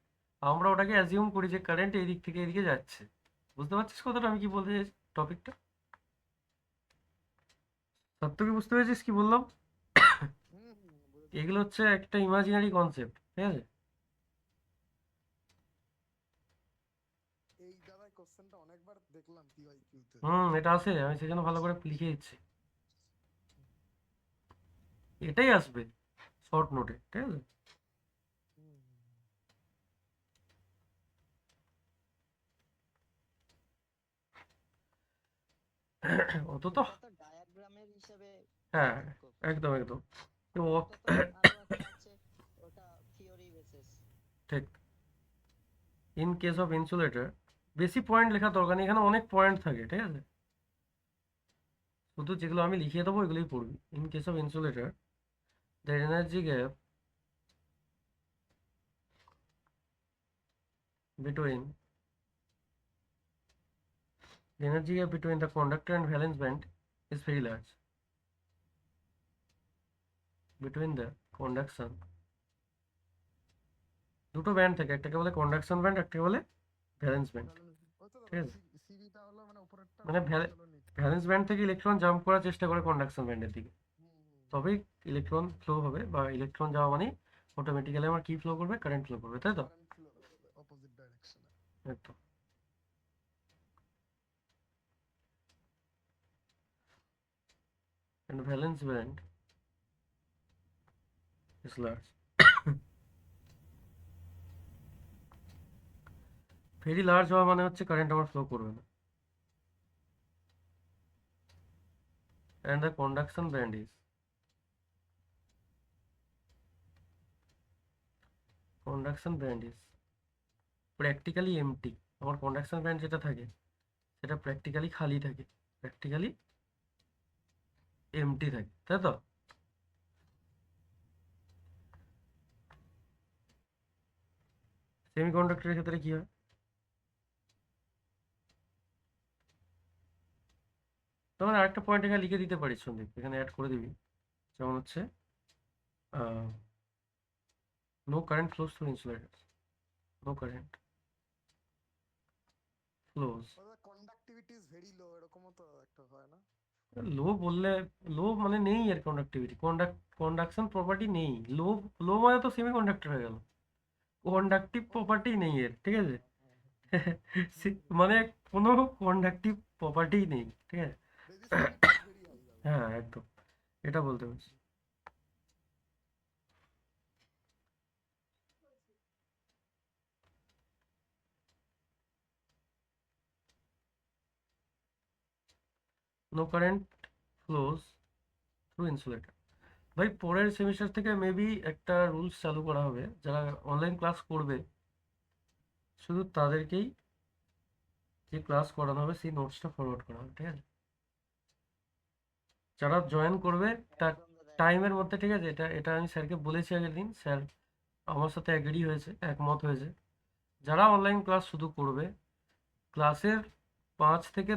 আমরা ওটাকে অ্যাজিউম করি যে কারেন্ট এই দিক থেকে এদিকে যাচ্ছে। বুঝতে পারছিস কথাটা আমি কি বলতে চাইছি, টপিকটা? সত্য কি বুঝতে পেরেছিস কি বললাম? বুঝেছি এগুলো হচ্ছে একটা ইমাজিনারি কনসেপ্ট, ঠিক আছে? এই দাদা কোশ্চেনটা অনেকবার দেখলাম পিওয়াইকিউতে। এটা আছে, আমি সেজন্য ভালো করে লিখে দিচ্ছি। এটাই আসবে শর্ট নোটে, ঠিক আছে? অত তো, এটা তো ডায়াগ্রামের হিসেবে হ্যাঁ, পার্থক্য। একদম একদম। তো ওটা তো আরো একটা আছে, ওটা থিওরি বেসিস। ঠিক। ইন কেস অফ ইনসুলেটর বেশি পয়েন্ট লেখা দরকার নেই, এখানে অনেক পয়েন্ট থাকে, ঠিক আছে? শুধু যেগুলো আমি লিখিয়ে দেবো এগুলোই পড়বি। In case of insulator the energy gap between the conductor and valence band is very large. Between the conduction, দুটো ব্যান্ড থাকে, একটাকে বলে কন্ডাকশন ব্যান্ড, একটাকে বলে ভ্যালেন্স ব্যান্ড, ওই তো ঠিক দাদা আছে? সিভিটা হলো মানে উপরেরটা মানে নিচেরটা হলো নিচে। ভ্যালেন্স ব্যান্ড থেকে ইলেকট্রন জাম্প করার চেষ্টা করে কন্ডাকশন ব্যান্ডের দিকে, তবেই ইলেকট্রন ফ্লো হবে, বা ইলেকট্রন যাওয়া মানে অটোমেটিক্যালি আমার কি ফ্লো করবে, কারেন্ট ফ্লো করবে, তাই তো? কারেন্ট ফ্লো অপোজিট ডাইরেকশনে। একদম। And valence band is large. Very large হওয়া মানে হচ্ছে কারেন্ট আমার ফ্লো করবে না। And the conduction band is practically empty. আমার কন্ডাকশন ব্যান্ড যেটা থাকে সেটা প্র্যাকটিক্যালি খালি থাকে, প্র্যাকটিক্যালি এমটি থাকে, তাই তো? সেমিকন্ডাক্টরের ক্ষেত্রে কি হয়? তখন আরেকটা পয়েন্ট এখানে লিখে দিতে পারিস সন্দীপ, এখানে অ্যাড করে দিবি, যেমন হচ্ছে no current flows through insulator, no current flows. দাদা কন্ডাক্টিভিটি ইজ ভেরি লো, এরকমও তো একটা হয় না? লো বললে, লো মানে নেই এর কন্ডাক্টিভিটি, কন্ডাকশন প্রপার্টি নেই। লো, লো মানে তো সেমিকন্ডাক্টর হয়ে গেল, কন্ডাক্টিভ প্রপার্টি নেই এর, ঠিক আছে? মানে কোনো কন্ডাক্টিভ প্রপার্টি নেই, ঠিক আছে? রেজিস্টিভিটি ইজ ভেরি হাই দাদা। হ্যাঁ একদম, এটা বলতে পারছি। No current flows through insulator. ভাই পরের সেমিস্টার থেকে মেবি একটা রুলস চালু করা হবে, যারা অনলাইন ক্লাস করবে শুধু তাদেরকেই যে ক্লাস করানো হবে সেই নোটসটা ফরওয়ার্ড করা হবে, ঠিক আছে? যারা জয়েন করবে তার একদম দাদা, টাইমের মধ্যে, ঠিক আছে? এটা এটা আমি স্যারকে বলেছি আগের দিন, স্যার আমার সাথে এগ্রি হয়েছে, একমত হয়েছে। যারা অনলাইন ক্লাস শুধু করবে, ক্লাসের 5 থেকে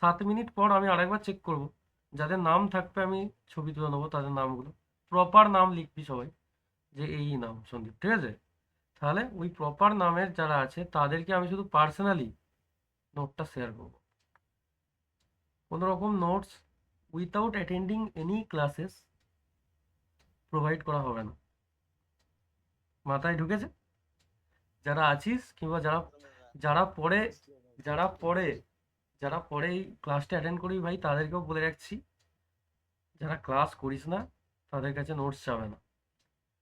7 মিনিট পর আমি আরেকবার চেক করব, যাদের নাম থাকবে আমি ছবি তুলে নেবো, তাদের নামগুলো প্রপার নাম লিখবি সবাই, যে এই নাম সন্দীপ, ঠিক আছে? তাহলে ওই প্রপার নামের যারা আছে তাদেরকে আমি শুধু পার্সোনালি নোটটা শেয়ার করবো। কোনো রকম notes without attending any classes provide করা হবে না। মাথায় ঢুকেছে? যারা আছিস কিংবা যারা একদম দাদা। যারা পরে যারা পরে যারা পরে এই ক্লাসটা অ্যাটেন্ড করবি ভাই, তাদেরকেও বলে রাখছি, যারা ক্লাস করিস না তাদের কাছে নোটস যাবে না।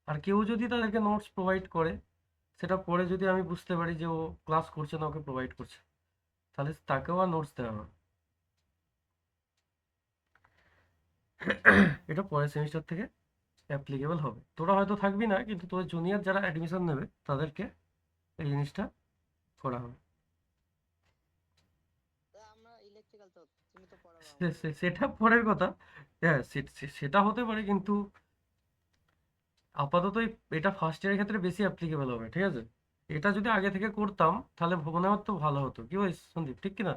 আর কেউ যদি তাদেরকে নোটস প্রোভাইড করে, সেটা পরে যদি আমি বুঝতে পারি যে ও ক্লাস করছে না, ওকে প্রোভাইড করছে, তাহলে তাকেও আর নোটস দেওয়া হবে না। এটা পরের সেমিস্টার থেকে অ্যাপ্লিকেবল হবে। তোরা হয়তো থাকবি না, কিন্তু তোর জুনিয়র যারা অ্যাডমিশন নেবে তাদেরকে এই জিনিসটা করা হবে। দাদা আমরা ইলেকট্রিক্যাল, তো তুমি তো পড়াবো আমাদের। সেটা পরের কথা। হ্যাঁ, সেটা হতে পারে, কিন্তু আপাতত এটা ফার্স্ট ইয়ারের ক্ষেত্রে বেশি অ্যাপ্লিকেবল হবে, ঠিক আছে? এটা যদি আগে থেকে করতাম তাহলে মনে হতো ভালো হতো, কি বলিস সন্দীপ, ঠিক কিনা?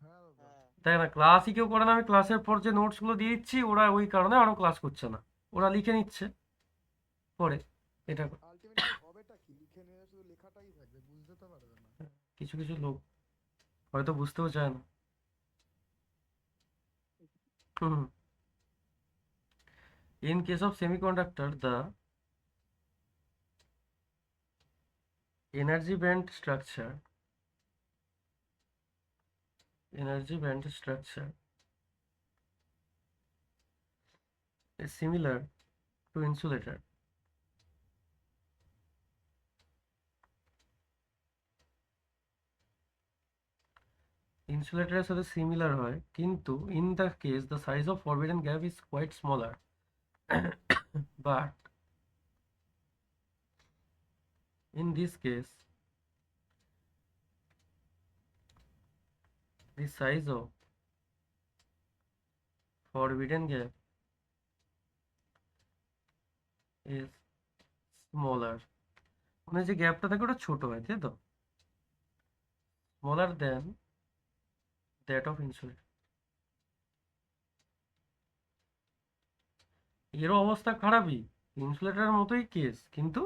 হ্যাঁ দাদা। হ্যাঁ তাই না? ক্লাসই কেউ করে না, আমি ক্লাসের পর যে নোটসগুলো দিয়ে দিচ্ছি, ওরা ওই কারণে আরও ক্লাস করছে না, ওরা লিখে নিচ্ছে পরে। এটা আলটিমেটলি হবেটা কি, লিখে নিয়ে শুধু লেখাটাই থাকবে, বুঝতে তো পারবে না। কিছু কিছু লোক হয়তো বুঝতেও চায় না। হুম। In case of semiconductor, the energy band structure is similar to insulator. ইনসুলেটরের সাথে সিমিলার হয়, কিন্তু in the case the size of forbidden gap is quite smaller, but in this case the size of forbidden gap is smaller, মানে যে গ্যাপটা থাকে ওটা ছোট হয়, তাই তো? smaller than that of insulator. এরও অবস্থা খারাপই, ইনসুলেটরের মতোই কেস, কিন্তু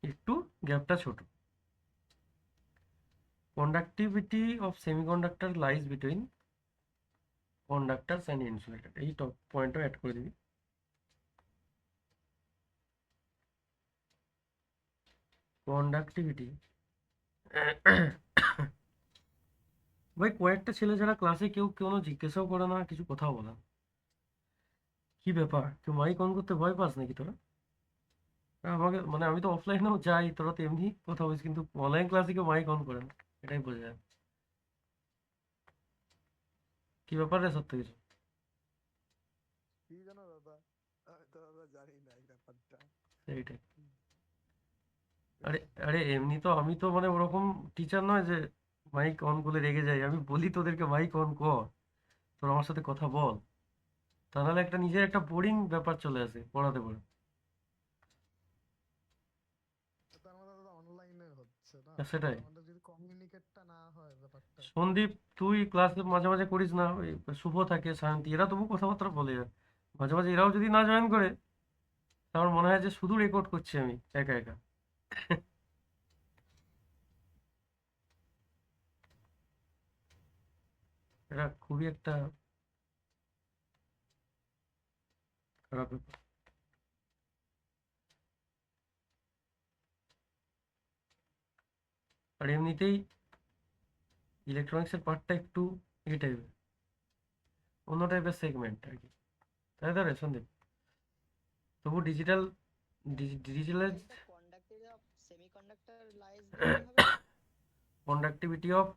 একটু গ্যাপটা ছোট। Conductivity of semiconductor lies between কন্ডাক্টরস and insulator, এই টপ পয়েন্টও অ্যাড করে দিবি। কন্ডাক্টিভিটি ভাই কয়েকটা ছেলে যারা ক্লাসে কেউ কোনো জিজ্ঞাসাও করে না, কিছু কথাও বলে না, কি ব্যাপার? কেউ মাইক অন করতে ভয় পাস নাকি তোরা? আমাকে মানে আমি তো অফলাইনেও যাই, তোরা তো এমনি কথা বলিস, কিন্তু অনলাইন ক্লাসে কেউ মাইক অন করে না, এটাই বোঝা যায়। কি ব্যাপার রে সত্য কিছু? কি জানো দাদা, আমি তো দাদা জানি না এই ব্যাপারটা। এইটাই। আরে আরে এমনি তো আমি তো মানে ওরকম টিচার নয় যে মাইক অন করে রেগে যাই, আমি বলি তোদেরকে মাইক অন কর, তোর আমার সাথে কথা বল, তা নাহলে একটা নিজের একটা বোরিং ব্যাপার চলে আসে পড়াতে পড়ে। তো তার মধ্যে দাদা অনলাইনে হচ্ছে না, সেটাই। আমাদের যদি কমিউনিকেটটা না হয় ব্যাপারটা। সন্দীপ, তুই ক্লাসে মাঝে মাঝে করিস না? ওই শুভ থাকে, সায়ন্তী, এরা তবু কথাবার্তা বলে। মাঝে মাঝে এরাও যদি না জয়েন করে, আমার মনে হয় যে শুধু রেকর্ড করছি আমি একা একা। এটা খুবই একটা খারাপ ব্যাপার। আর এমনিতেই ইলেকট্রনিক্সের পার্টটা একটু এই টাইপের, অন্য টাইপের সেগমেন্ট আর কি, তাই তো রে সন্দীপ? তবু ডিজিটাল ডিজিটালাইজ এটা conductivity of semiconductor lies between হবে তো? কন্ডাক্টিভিটি অফ,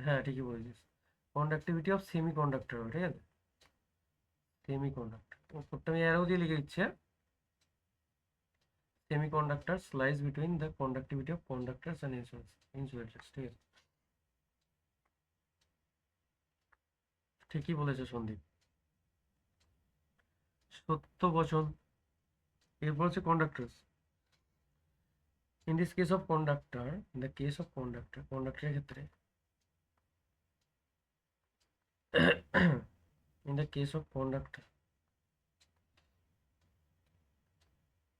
হ্যাঁ ঠিকই বলেছিস, কন্ডাক্টিভিটি অফ সেমি কন্ডাক্টর, ঠিক আছে? সেমি কন্ডাক্টর ওপরটা আমি অ্যারো দিয়ে লিখে দিচ্ছি। Semiconductor lies between the conductivity of conductors and insulators, ঠিক আছে? ঠিকই বলেছে সন্দীপ, সত্য বচন। এরপর হচ্ছে conductors. In this case of conductor, in the case of conductor, কন্ডাক্টরের ক্ষেত্রে, in the case of conductor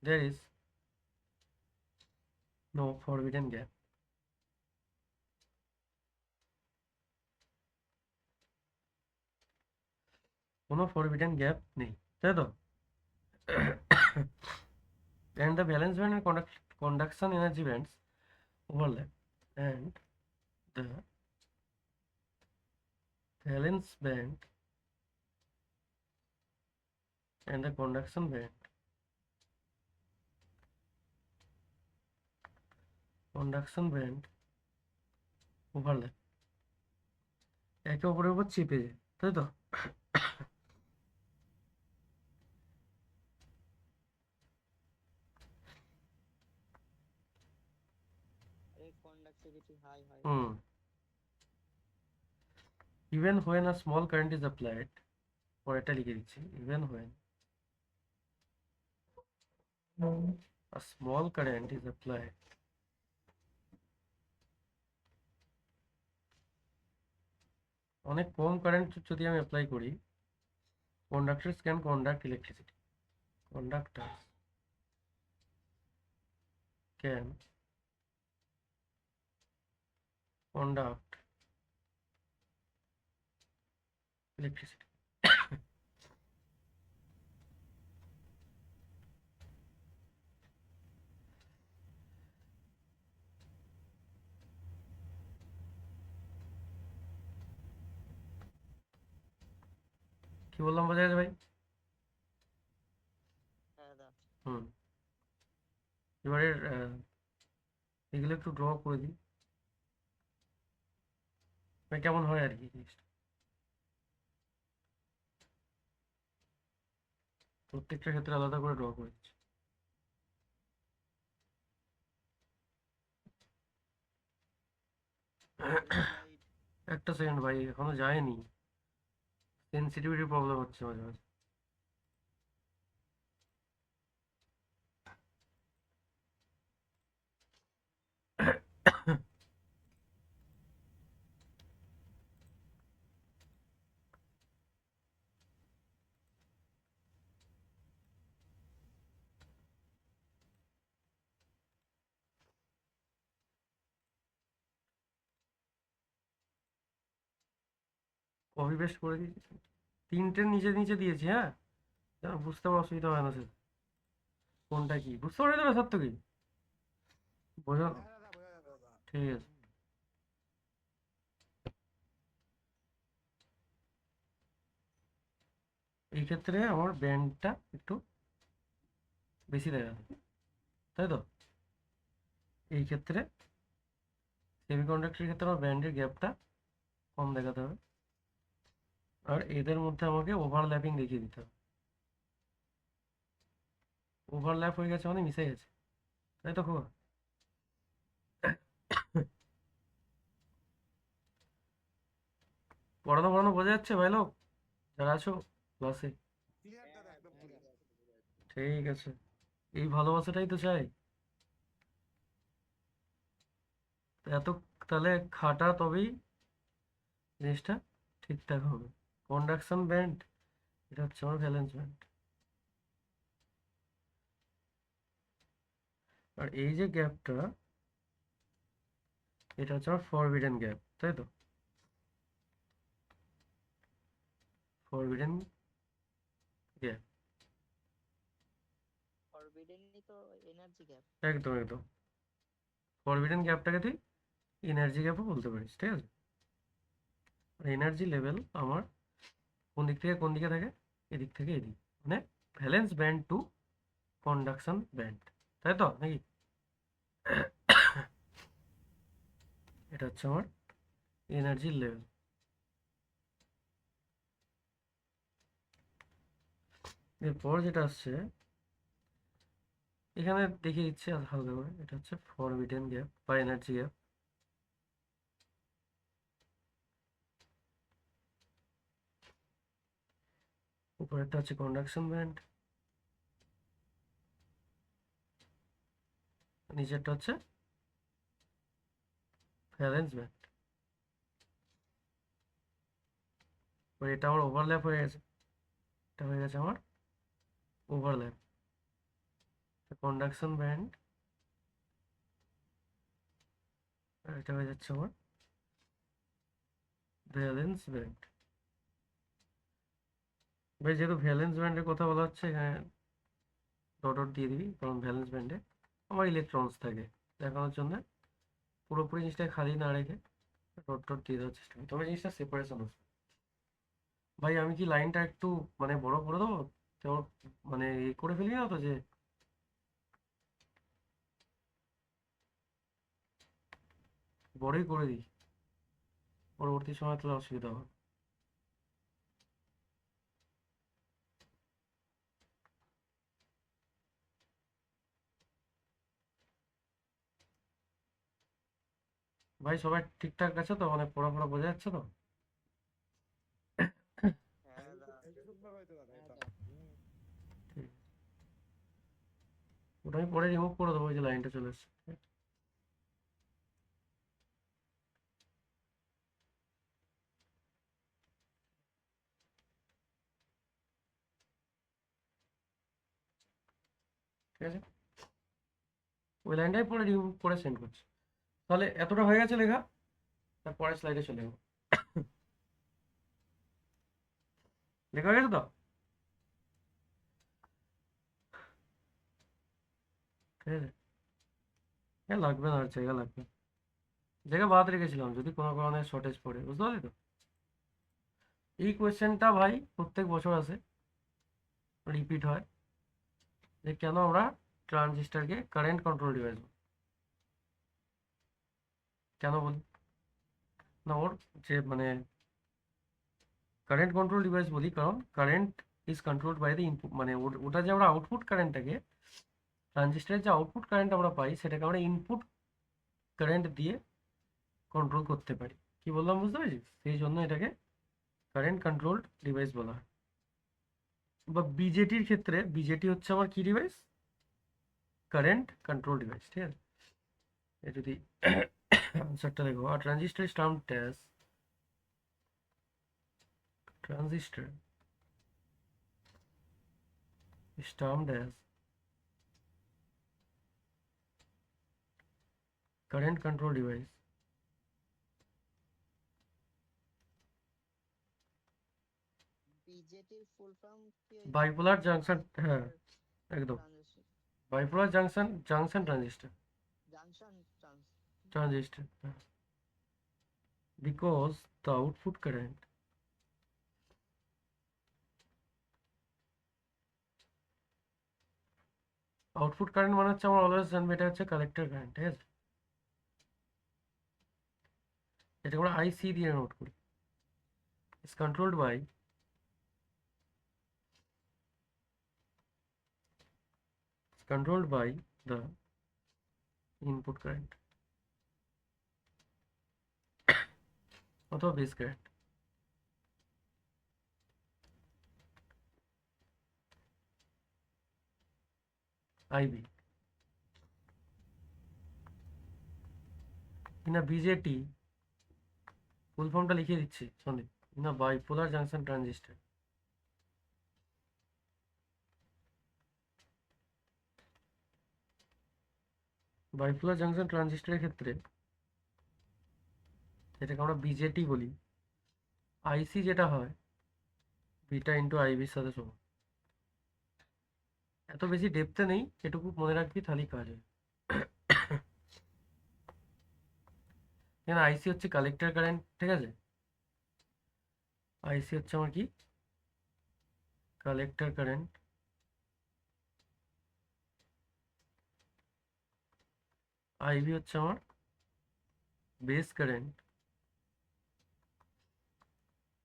there is no forbidden gap, কোনো forbidden gap নেই, তাই তো? and the valence band and conduction energy bands overlap, and the valence band and the conduction band overlap, একে অপরের উপর চেপে যায়, তাই তো? আরে কন্ডাক্টিভিটি হাই হয়। হুম। even when a small current is applied, পরেরটা লিখে দিচ্ছি, even when a small current is applied, অনেক কম কারেন্ট যদি আমি অ্যাপ্লাই করি, conductors can conduct electricity, conductors can conduct electricity. কি বললাম বোঝা গেছে ভাই? হ্যাঁ দাদা। হুম। এবারে এগুলো একটু ড্র করে দিই, মানে কেমন হয় আর কি জিনিসটা। প্রত্যেকটা ক্ষেত্রে আলাদা করে ড্র করে দিচ্ছি। একটা সেকেন্ড ভাই, এখনো যায়নি, সেন্সিটিভিটি প্রবলেম হচ্ছে মাঝে মাঝে। কপি পেস্ট করে দিয়েছি, তিনটে নিচে নিচে দিয়েছি, হ্যাঁ, যেন বুঝতে পারা অসুবিধা হয় না, সে কোনটা কি বুঝতে পারি তো, সত্য কি বোঝা। হ্যাঁ দাদা বোঝা যাবে দাদা। ঠিক আছে। এই ক্ষেত্রে আমার ব্যান্ডটা একটু বেশি দেখা যাবে, তাই তো? এই ক্ষেত্রে সেমিকন্ডাক্টরের ক্ষেত্রে আমার ব্যান্ডের গ্যাপটা কম দেখাতে হবে, আর এদের মধ্যে আমাকে ওভারল্যাপিং দেখিয়ে দিতে হবে। ওভারল্যাপ হয়ে গেছে মানে মিশে গেছে, তাই তো? খুব পড়ানো পড়ানো বোঝা যাচ্ছে ভাই লোক যারা আছো ক্লাসে? ক্লিয়ার দাদা একদম হ্যাঁ ক্লিয়ার। ঠিক আছে, এই ভালোবাসাটাই তো চাই। তো এত তাহলে খাটা তবেই জিনিসটা ঠিকঠাক হবে। কন্ডাকশন ব্যান্ড, এটা হচ্ছে আমার ভ্যালেন্স ব্যান্ড। আর এই যে গ্যাপটা, এটা হচ্ছে আমার ফরবিডেন গ্যাপ, তাই তো? ফরবিডেন গ্যাপ, ফরবিডেনই তো এনার্জি গ্যাপ। একদম একদম। ফরবিডেন গ্যাপটাকে তুই এনার্জি গ্যাপও বলতে পারিস, ঠিক আছে? এনার্জি লেভেল আমার কোন দিক থেকে কোন দিকে থাকে? এদিক থেকে এদিক, মানে valence band to conduction band, তাই তো নাকি? এটা হচ্ছে আমার এনার্জি লেভেল। এরপর যেটা আসছে এখানে দেখিয়ে দিচ্ছি আর হালকা করে, এটা হচ্ছে ফরবিডেন গ্যাপ বা এনার্জি গ্যাপ। উপরেরটা হচ্ছে কন্ডাকশন ব্যান্ড, নিচেরটা হচ্ছে ভ্যালেন্স ব্যান্ড। এটা আমার ওভারল্যাপ হয়ে গেছে, এটা হয়ে গেছে আমার ওভারল্যাপ। কন্ডাকশন ব্যান্ড, আর এটা হয়ে যাচ্ছে আমার ভ্যালেন্স ব্যান্ড। ভাই যেহেতু ভ্যালেন্স ব্যান্ডের কথা বলা হচ্ছে, এখানে ডট ডট দিয়ে দিবি, কারণ ভ্যালেন্স ব্যান্ডে আমার ইলেকট্রনস থাকে দেখানোর জন্য। পুরোপুরি জিনিসটা খালি না রেখে ডট ডট দিয়ে দেওয়ার চেষ্টা করি, তবে জিনিসটা সেপারেশন হবে। ভাই আমি কি লাইনটা একটু মানে বড় করে দেবো? তো মানে করে ফেলি না তো, যে বড়ই করে দিই, পরবর্তী সময় তাহলে অসুবিধা হবে। ভাই সবাই ঠিকঠাক আছে তো? মানে পড়াফড়া বোঝা যাচ্ছে তো? হ্যাঁ দাদা। হয়তো দাদা এটা ঠিক, ওটা আমি পরে রিমুভ করে দেবো, ওই যে লাইনটা চলে এসছে। ঠিক আছে, ওই লাইনটাই পরে রিমুভ করে সেন্ড করছি। তাহলে এতটা হয়ে গেছে লেখা, তারপরে স্লাইডে চলে যাবো। লেখা হয়ে গেছে তো? ঠিক আছে, হ্যাঁ লাগবে না, আর জায়গা লাগবে, জায়গা বাদ রেখেছিলাম যদি কোনো কারণে শর্টেজ পড়ে, বুঝতে পারলি তো? এই কোয়েশ্চেনটা ভাই প্রত্যেক বছর আসে, রিপিট হয়, যে কেন আমরা ট্রানজিস্টারকে কারেন্ট কন্ট্রোল ডিভাইস কেন বলি? না ওর যে মানে কারেন্ট কন্ট্রোল ডিভাইস বলি কারণ current is controlled by the input, মানে ওটা যে আমরা আউটপুট কারেন্টটাকে, ট্রানজিস্টারের যে আউটপুট কারেন্ট আমরা পাই সেটাকে আমরা ইনপুট কারেন্ট দিয়ে কন্ট্রোল করতে পারি। কি বললাম বুঝতে পেরেছিস? সেই জন্য এটাকে কারেন্ট কন্ট্রোলড ডিভাইস বলা হয়। বা বিজেটির ক্ষেত্রে, বিজেটি হচ্ছে আমার কি ডিভাইস? কারেন্ট কন্ট্রোল ডিভাইস, ঠিক আছে? এ যদি আনসারটা দেখো, আর transistor is termed as, transistor is termed as current control device বিজেটির ফুল ফর্ম কি ওই bipolar junction, হ্যাঁ bipolar একদম, transistor, bipolar junction transistor, junction transistor, হ্যাঁ। Because the output current মানে হচ্ছে আমরা অলওয়েজ জানবো এটা হচ্ছে কালেক্টর কারেন্ট, ঠিক আছে? এটা আমরা আইসি দিয়ে নোট করি, is controlled by the input current অথবা বেস কারেন্ট। আইবি কিনা বিজেটি, ফুল ফর্মটা লিখিয়ে দিচ্ছি সন্দীপ, না bipolar junction transistor. Bipolar junction ট্রানজিস্টরের ক্ষেত্রে যেটাকে আমরা বিজেটি বলি, আইসি যেটা হয় বিটা ইন্টু আইবির সাথে সমান। এত বেশি ডেপথে নেই, এটুকু মনে রাখবি তাহলেই কাজ হয়। এখানে আইসি হচ্ছে কালেক্টর কারেন্ট, ঠিক আছে, আইসি হচ্ছে আমার কি কালেক্টর কারেন্ট, আইবি হচ্ছে আমার বেস কারেন্ট,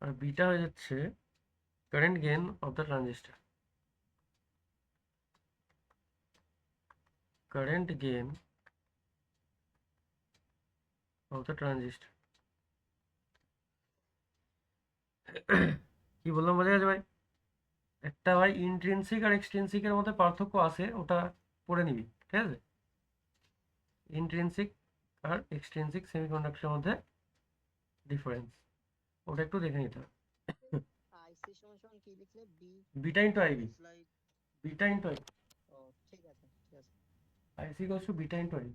আর বিটা হয়ে যাচ্ছে current gain of the transistor, current gain of the transistor. কি বললাম বোঝা গেছে ভাই? একটা ভাই ইন্ট্রিনসিক আর এক্সট্রিনসিকের মধ্যে পার্থক্য আছে, ওটা পড়ে নিবি, ঠিক আছে? ইন্ট্রিনসিক আর এক্সট্রিনসিক সেমিকন্ডাক্টরের মধ্যে ডিফারেন্স, ওটা একটু দেখে নিতে হবে। আইসি সমান সমান কি লিখলে? B beta into IB, like. Beta into IB, ও ঠিক আছে ঠিক আছে। IC equals to beta into IB.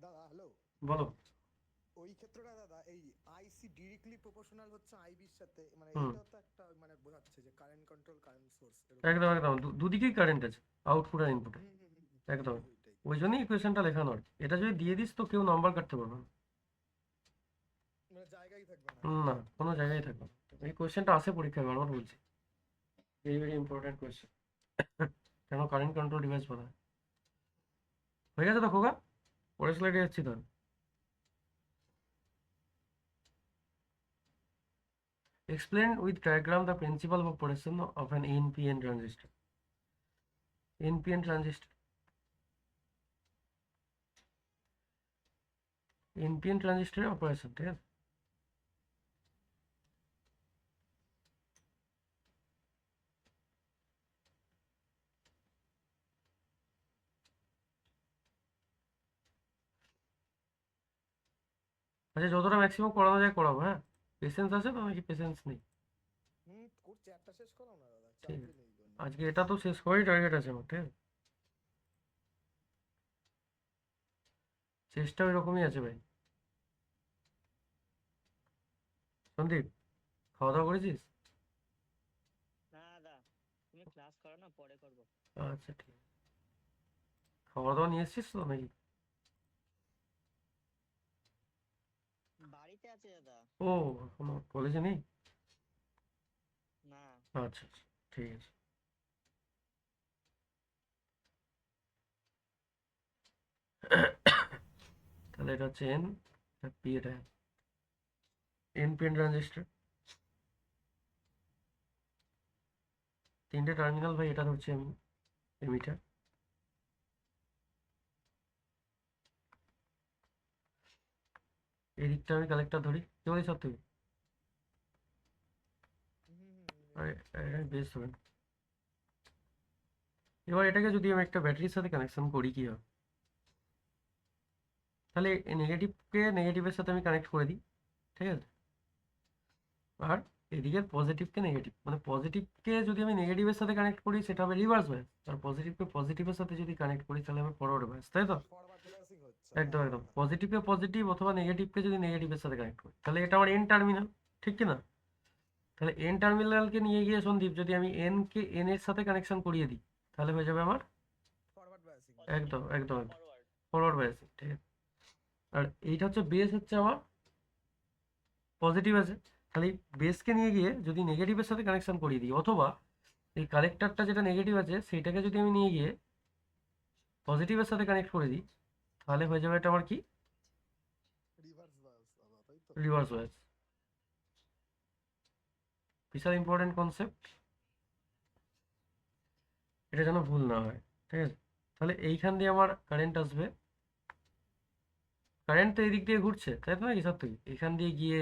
দাদা হ্যালো, বলো। ওই ক্ষেত্রটা দাদা এই আইসি ডিরেক্টলি প্রপোর্শনাল হচ্ছে আইবির সাথে, মানে হুম। এটা তো একটা মানে বোঝাচ্ছে যে কারেন্ট কন্ট্রোল কারেন্ট সোর্স একদম একদম, দুদিকেই কারেন্ট আছে, আউটপুট আর ইনপুটে, একদম। ওইটাই। ওই জন্যই ইকুয়েশনটা লেখানো আর কি। এটা যদি দিয়ে দিস তো কেউ নাম্বার কাটতে পারবে না। মানে জায়গায় থাকবে না। না, কোনো জায়গায় থাকবে না। এই কোয়েশ্চেনটা আসে পরীক্ষায়, বারবার বলছি, ভেরি ভেরি ইম্পর্টেন্ট কোয়েশ্চেন। কেন কারেন্ট কন্ট্রোল ডিভাইস বলা হয়। হয়ে গেছে তো খোকা, পরের স্লাইডে যাচ্ছি তো। Explain with diagram the principle of operation of an NPN transistor. NPN transistor. NPN transistor operation, ঠিক আছে? আচ্ছা, যতটা ম্যাক্সিমাম করানো যায় করাবো, হ্যাঁ? পেশেন্স আছে তো নাকি পেশেন্স নেই? চ্যাটটা শেষ করো না দাদা, ঠিক চাপে আছে, নেই কোনো। আজকে এটা তো শেষ করারই টার্গেট আছে আমার, ঠিক আছে? চেষ্টা ওই রকমই আছে ভাই। সন্দীপ, খাওয়া দাওয়া করেছিস? না দাদা, তুমি ক্লাস করো না, পরে করবো। আচ্ছা ঠিক আছে। খাওয়া দাওয়া নিয়ে এসছিস তো নাকি? বাড়িতে আছে দাদা। ও, এখনো কলেজে নেই? না। আচ্ছা আচ্ছা, ঠিক আছে। তাহলে এটা হচ্ছে এন, এটা পি, এটা এনপিএন ট্রানজিস্টর। তিনটে টার্মিনাল ভাই, এটা ধরছি আমি এমিটার, এই দিকটা আমি কালেক্টর ধরি, কি বলিস সব তুই? আরে বেশ ধরেন। এবার এটাকে যদি আমি একটা ব্যাটারির সাথে কানেকশন করি কি হয়, তাহলে নেগেটিভকে নেগেটিভের সাথে আমি কানেক্ট করে দিই, ঠিক আছে? আর এদিকের পজিটিভকে নেগেটিভ, মানে পজিটিভকে যদি আমি নেগেটিভের সাথে কানেক্ট করি সেটা হবে রিভার্স বায়াস, আর পজিটিভকে পজিটিভের সাথে যদি কানেক্ট করি তাহলে হবে ফরওয়ার্ড বায়াস, তাই তো? ফরওয়ার্ড বায়াসিং হচ্ছে। একদম একদম, পজিটিভকে পজিটিভ অথবা নেগেটিভকে যদি নেগেটিভের সাথে কানেক্ট করি তাহলে এটা আমার এন টার্মিনাল, ঠিক কি না? তাহলে এন টার্মিনালকে নিয়ে গিয়ে সন্দীপ যদি আমি এন কে এন এর সাথে কানেকশন করিয়ে দিই তাহলে হয়ে যাবে আমার ফরওয়ার্ড বায়াসিং। একদম একদম একদম ফরওয়ার্ড বায়াসিং, ঠিক আছে? আর এইটা হচ্ছে বেস, হচ্ছে আমার পজিটিভ আছে, তাহলে এই বেসকে নিয়ে গিয়ে যদি নেগেটিভের সাথে কানেকশন করিয়ে দিই, অথবা এই কালেক্টরটা যেটা নেগেটিভ আছে সেইটাকে যদি আমি নিয়ে গিয়ে পজিটিভের সাথে কানেক্ট করে দিই তাহলে হয়ে যাবে এটা আমার কি রিভার্স বায়াস দাদা, তাই তো? Reverse bias. বিশাল ইম্পর্টেন্ট কনসেপ্ট, এটা যেন ভুল না হয়, ঠিক আছে? তাহলে এইখান দিয়ে আমার কারেন্ট আসবে কারেন্ট তো এদিক দিয়ে ঘুরছে, তাই তো নাকি সত্যি? এখান দিয়ে গিয়ে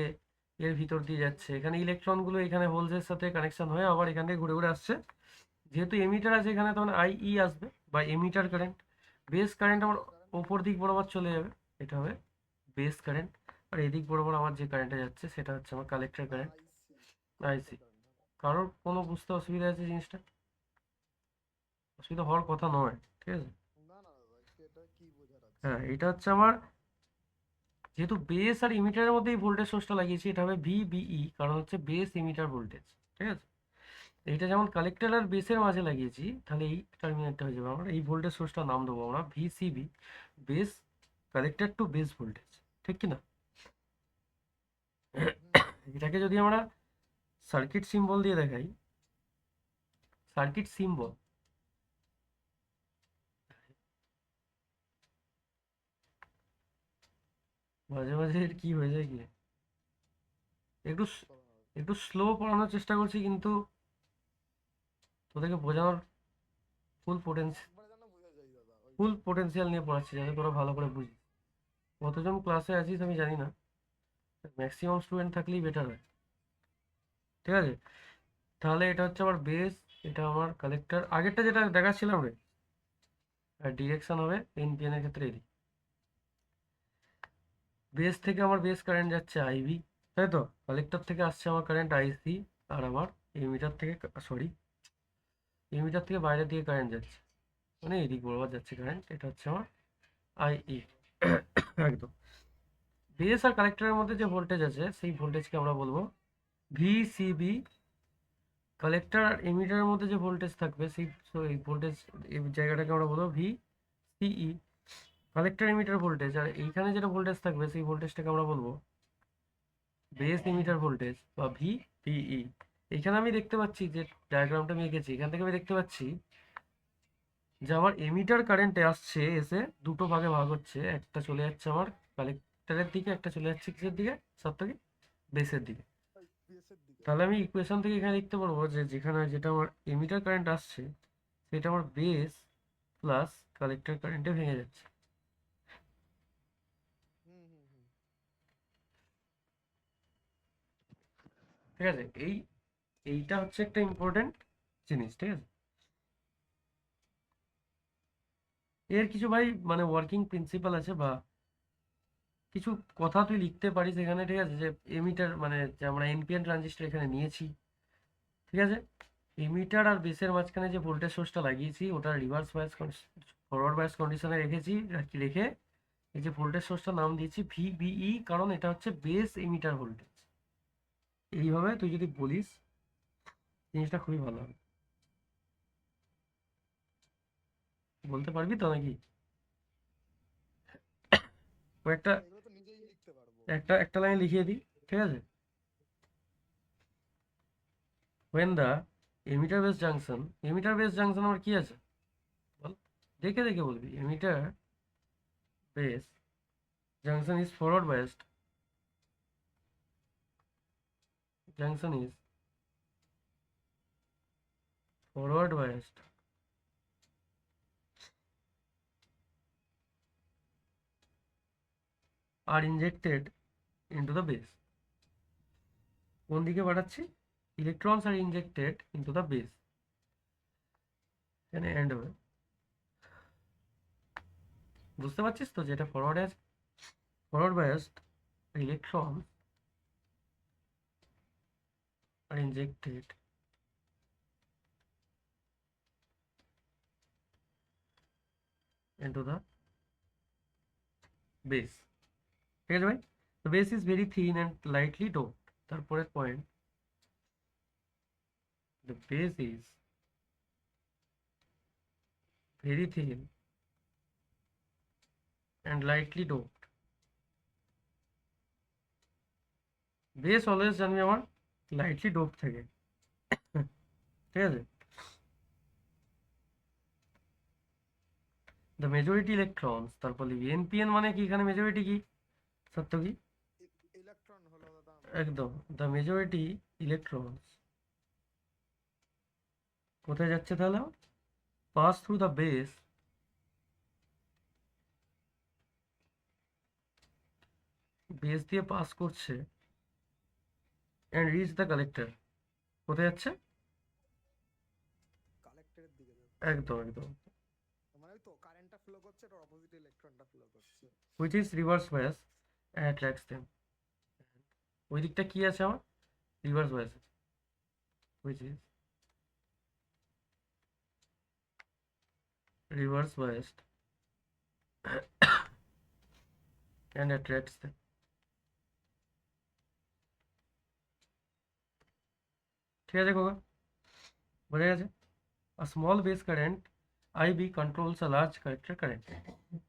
এর ভিতর দিয়ে যাচ্ছে, এখানে ইলেকট্রনগুলো এখানে হোলসের সাথে কানেকশন হয়ে আবার এখান থেকে ঘুরে ঘুরে আসছে। যেহেতু এমিটার আছে এখানে, তখন আইই আসবে বা এমিটার কারেন্ট। বেস কারেন্ট আমার ওপর দিক বরাবর চলে যাবে, এটা হবে বেস কারেন্ট। আর এদিক বরাবর আমার যে কারেন্টটা যাচ্ছে সেটা হচ্ছে আমার কালেক্টর কারেন্ট, আইসি। কারোর কোনো বুঝতে অসুবিধা আছে জিনিসটা? অসুবিধা হওয়ার কথা নয়, ঠিক আছে? না না দাদা, এটা কি বোঝার আছে? হ্যাঁ, এটা হচ্ছে আমার, যেহেতু বেস আর ইমিটারের মধ্যে এই ভোল্টেজ সোর্সটা লাগিয়েছি, এটা হবে ভিবিই, কারণ হচ্ছে বেস ইমিটার ভোল্টেজ, ঠিক আছে? এইটা যেমন কালেক্টর আর বেসের মাঝে লাগিয়েছি, তাহলে এই টার্মিনালটা হয়ে যাবে, আমরা এই ভোল্টেজ সোর্সটার নাম দেবো আমরা VCB, base collector to base voltage, ঠিক কি না? এটাকে যদি আমরা সার্কিট সিম্বল দিয়ে দেখাই, সার্কিট সিম্বল, মাঝে মাঝে এর কি হয়ে যায় কি, একটু একটু স্লো পড়ানোর চেষ্টা করছি, কিন্তু তোদেরকে বোঝানোর ফুল পোটেন্সিয়াল, একবারে যেন বোঝা যায় দাদা, ওই ফুল পোটেন্সিয়াল নিয়ে পড়াচ্ছি, যাতে তোরা ভালো করে বুঝিস। কতজন ক্লাসে আছিস আমি জানি না, ম্যাক্সিমাম স্টুডেন্ট থাকলেই বেটার হয়, ঠিক আছে? তাহলে এটা হচ্ছে আমার বেস, এটা আমার কালেক্টর, আগেরটা যেটা দেখাচ্ছিলাম রে, আর ডিরেকশন হবে এনপিএন এর ক্ষেত্রে এদিক। বেস থেকে আমার বেস কারেন্ট যাচ্ছে আইভি, তাই তো? কালেক্টর থেকে আসছে আমার কারেন্ট আইসি, আর আমার এমিটার থেকে, সরি, এমিটার থেকে বাইরের দিকে কারেন্ট যাচ্ছে, মানে এদিক বরাবর যাচ্ছে কারেন্ট, এটা হচ্ছে আমার আইই। একদম। বেস আর কালেক্টরের মধ্যে যে ভোল্টেজ আছে সেই ভোল্টেজকে আমরা বলবো ভিসিবি। কালেক্টর আর এমিটারের মধ্যে যে ভোল্টেজ থাকবে সেই ভোল্টেজ, এই জায়গাটাকে আমরা বলবো ভিসিই, কালেক্টর এমিটার ভোল্টেজ। আর এইখানে যেটা ভোল্টেজ থাকবে সেই ভোল্টেজটাকে আমরা বলবো বেস এমিটার ভোল্টেজ বা ভিপিই। এইখানে আমি দেখতে পাচ্ছি যে ডায়াগ্রামটা আমি এঁকেছি, এখান থেকে আমি দেখতে পাচ্ছি যে আমার এমিটার কারেন্টে আসছে, এসে দুটো ভাগে ভাগ হচ্ছে, একটা চলে যাচ্ছে আমার কালেক্টরের দিকে, একটা চলে যাচ্ছে কিসের দিকে, সব থেকে বেসের দিকে। বেসের দিকে। তাহলে আমি ইকুয়েশন থেকে এখানে লিখতে পারবো যে যেখানে যেটা আমার এমিটার কারেন্ট আসছে সেটা আমার বেস প্লাস কালেক্টর কারেন্টে ভেঙে যাচ্ছে, হুম হুম হুম। ঠিক আছে? এইটা হচ্ছে একটা ইম্পর্টেন্ট জিনিস, ঠিক আছে? এর কিছু ভাই মানে ওয়ার্কিং প্রিন্সিপাল আছে, বা কিছু কথা তুই লিখতে পারিস এখানে, ঠিক আছে? যে এমিটার মানে যে আমরা এনপিএন ট্রানজিস্টর এখানে নিয়েছি, ঠিক আছে? এমিটার আর বেসের মাঝখানে যে ভোল্টেজ সোর্সটা লাগিয়েছি ওটা রিভার্স বায়াস, ফরওয়ার্ড বায়াস কন্ডিশনে রেখেছি, রেখে এই যে ভোল্টেজ সোর্সটার নাম দিয়েছি ভিবিই, কারণ এটা হচ্ছে বেস এমিটার ভোল্টেজ। এইভাবে তুই যদি বলিস জিনিসটা খুবই ভালো হবে। বলতে পারবি তো নাকি? কয়েকটা, এগুলো তো নিজেই লিখতে পারবো। একটা একটা লাইন লিখিয়ে দিই, ঠিক আছে? when the emitter base junction, emitter base junction আমার কি আছে বল, দেখে দেখে বলবি। emitter base junction is forward biased, junction is forward biased are injected into the base, কোন দিকে পাঠাচ্ছি? electrons are injected into the base, এখানে এন্ড হবে। বুঝতে পারছিস তো যেটা forward biased electrons are injected into the base, ঠিক আছে ভাই? the base is very thin and lightly doped, তারপরের point, the base is very thin and lightly doped. Base always জানবি আমার লাইটলি ডোপ থাকে, ঠিক আছে? দ্য মেজরিটি ইলেকট্রনস, তারপর লিখবি এনপিএন মানে কি, এখানে মেজরিটি কি, সত্য কি? ইলেকট্রন হলো দাদা। একদম, দ্য মেজরিটি ইলেকট্রনস কোথায় যাচ্ছে তাহলে? Pass through the base base দিয়ে পাস করছে অ্যান্ড রিচ দ্য কালেক্টর, কোথায় যাচ্ছে? কালেক্টরের দিকে যাবে। একদম একদম, মানে ওই তো কারেন্টটা ফ্লো করছে, এটার অপোজিট ইলেকট্রনটা ফ্লো করছে। Which is reverse bias attracts them. ওই দিকটা কি আছে আমার? Reverse bias, which is reverse biased and attracts them. ঠিক আছে খোকা, বোঝা গেছে? A small base current IB controls a large collector current.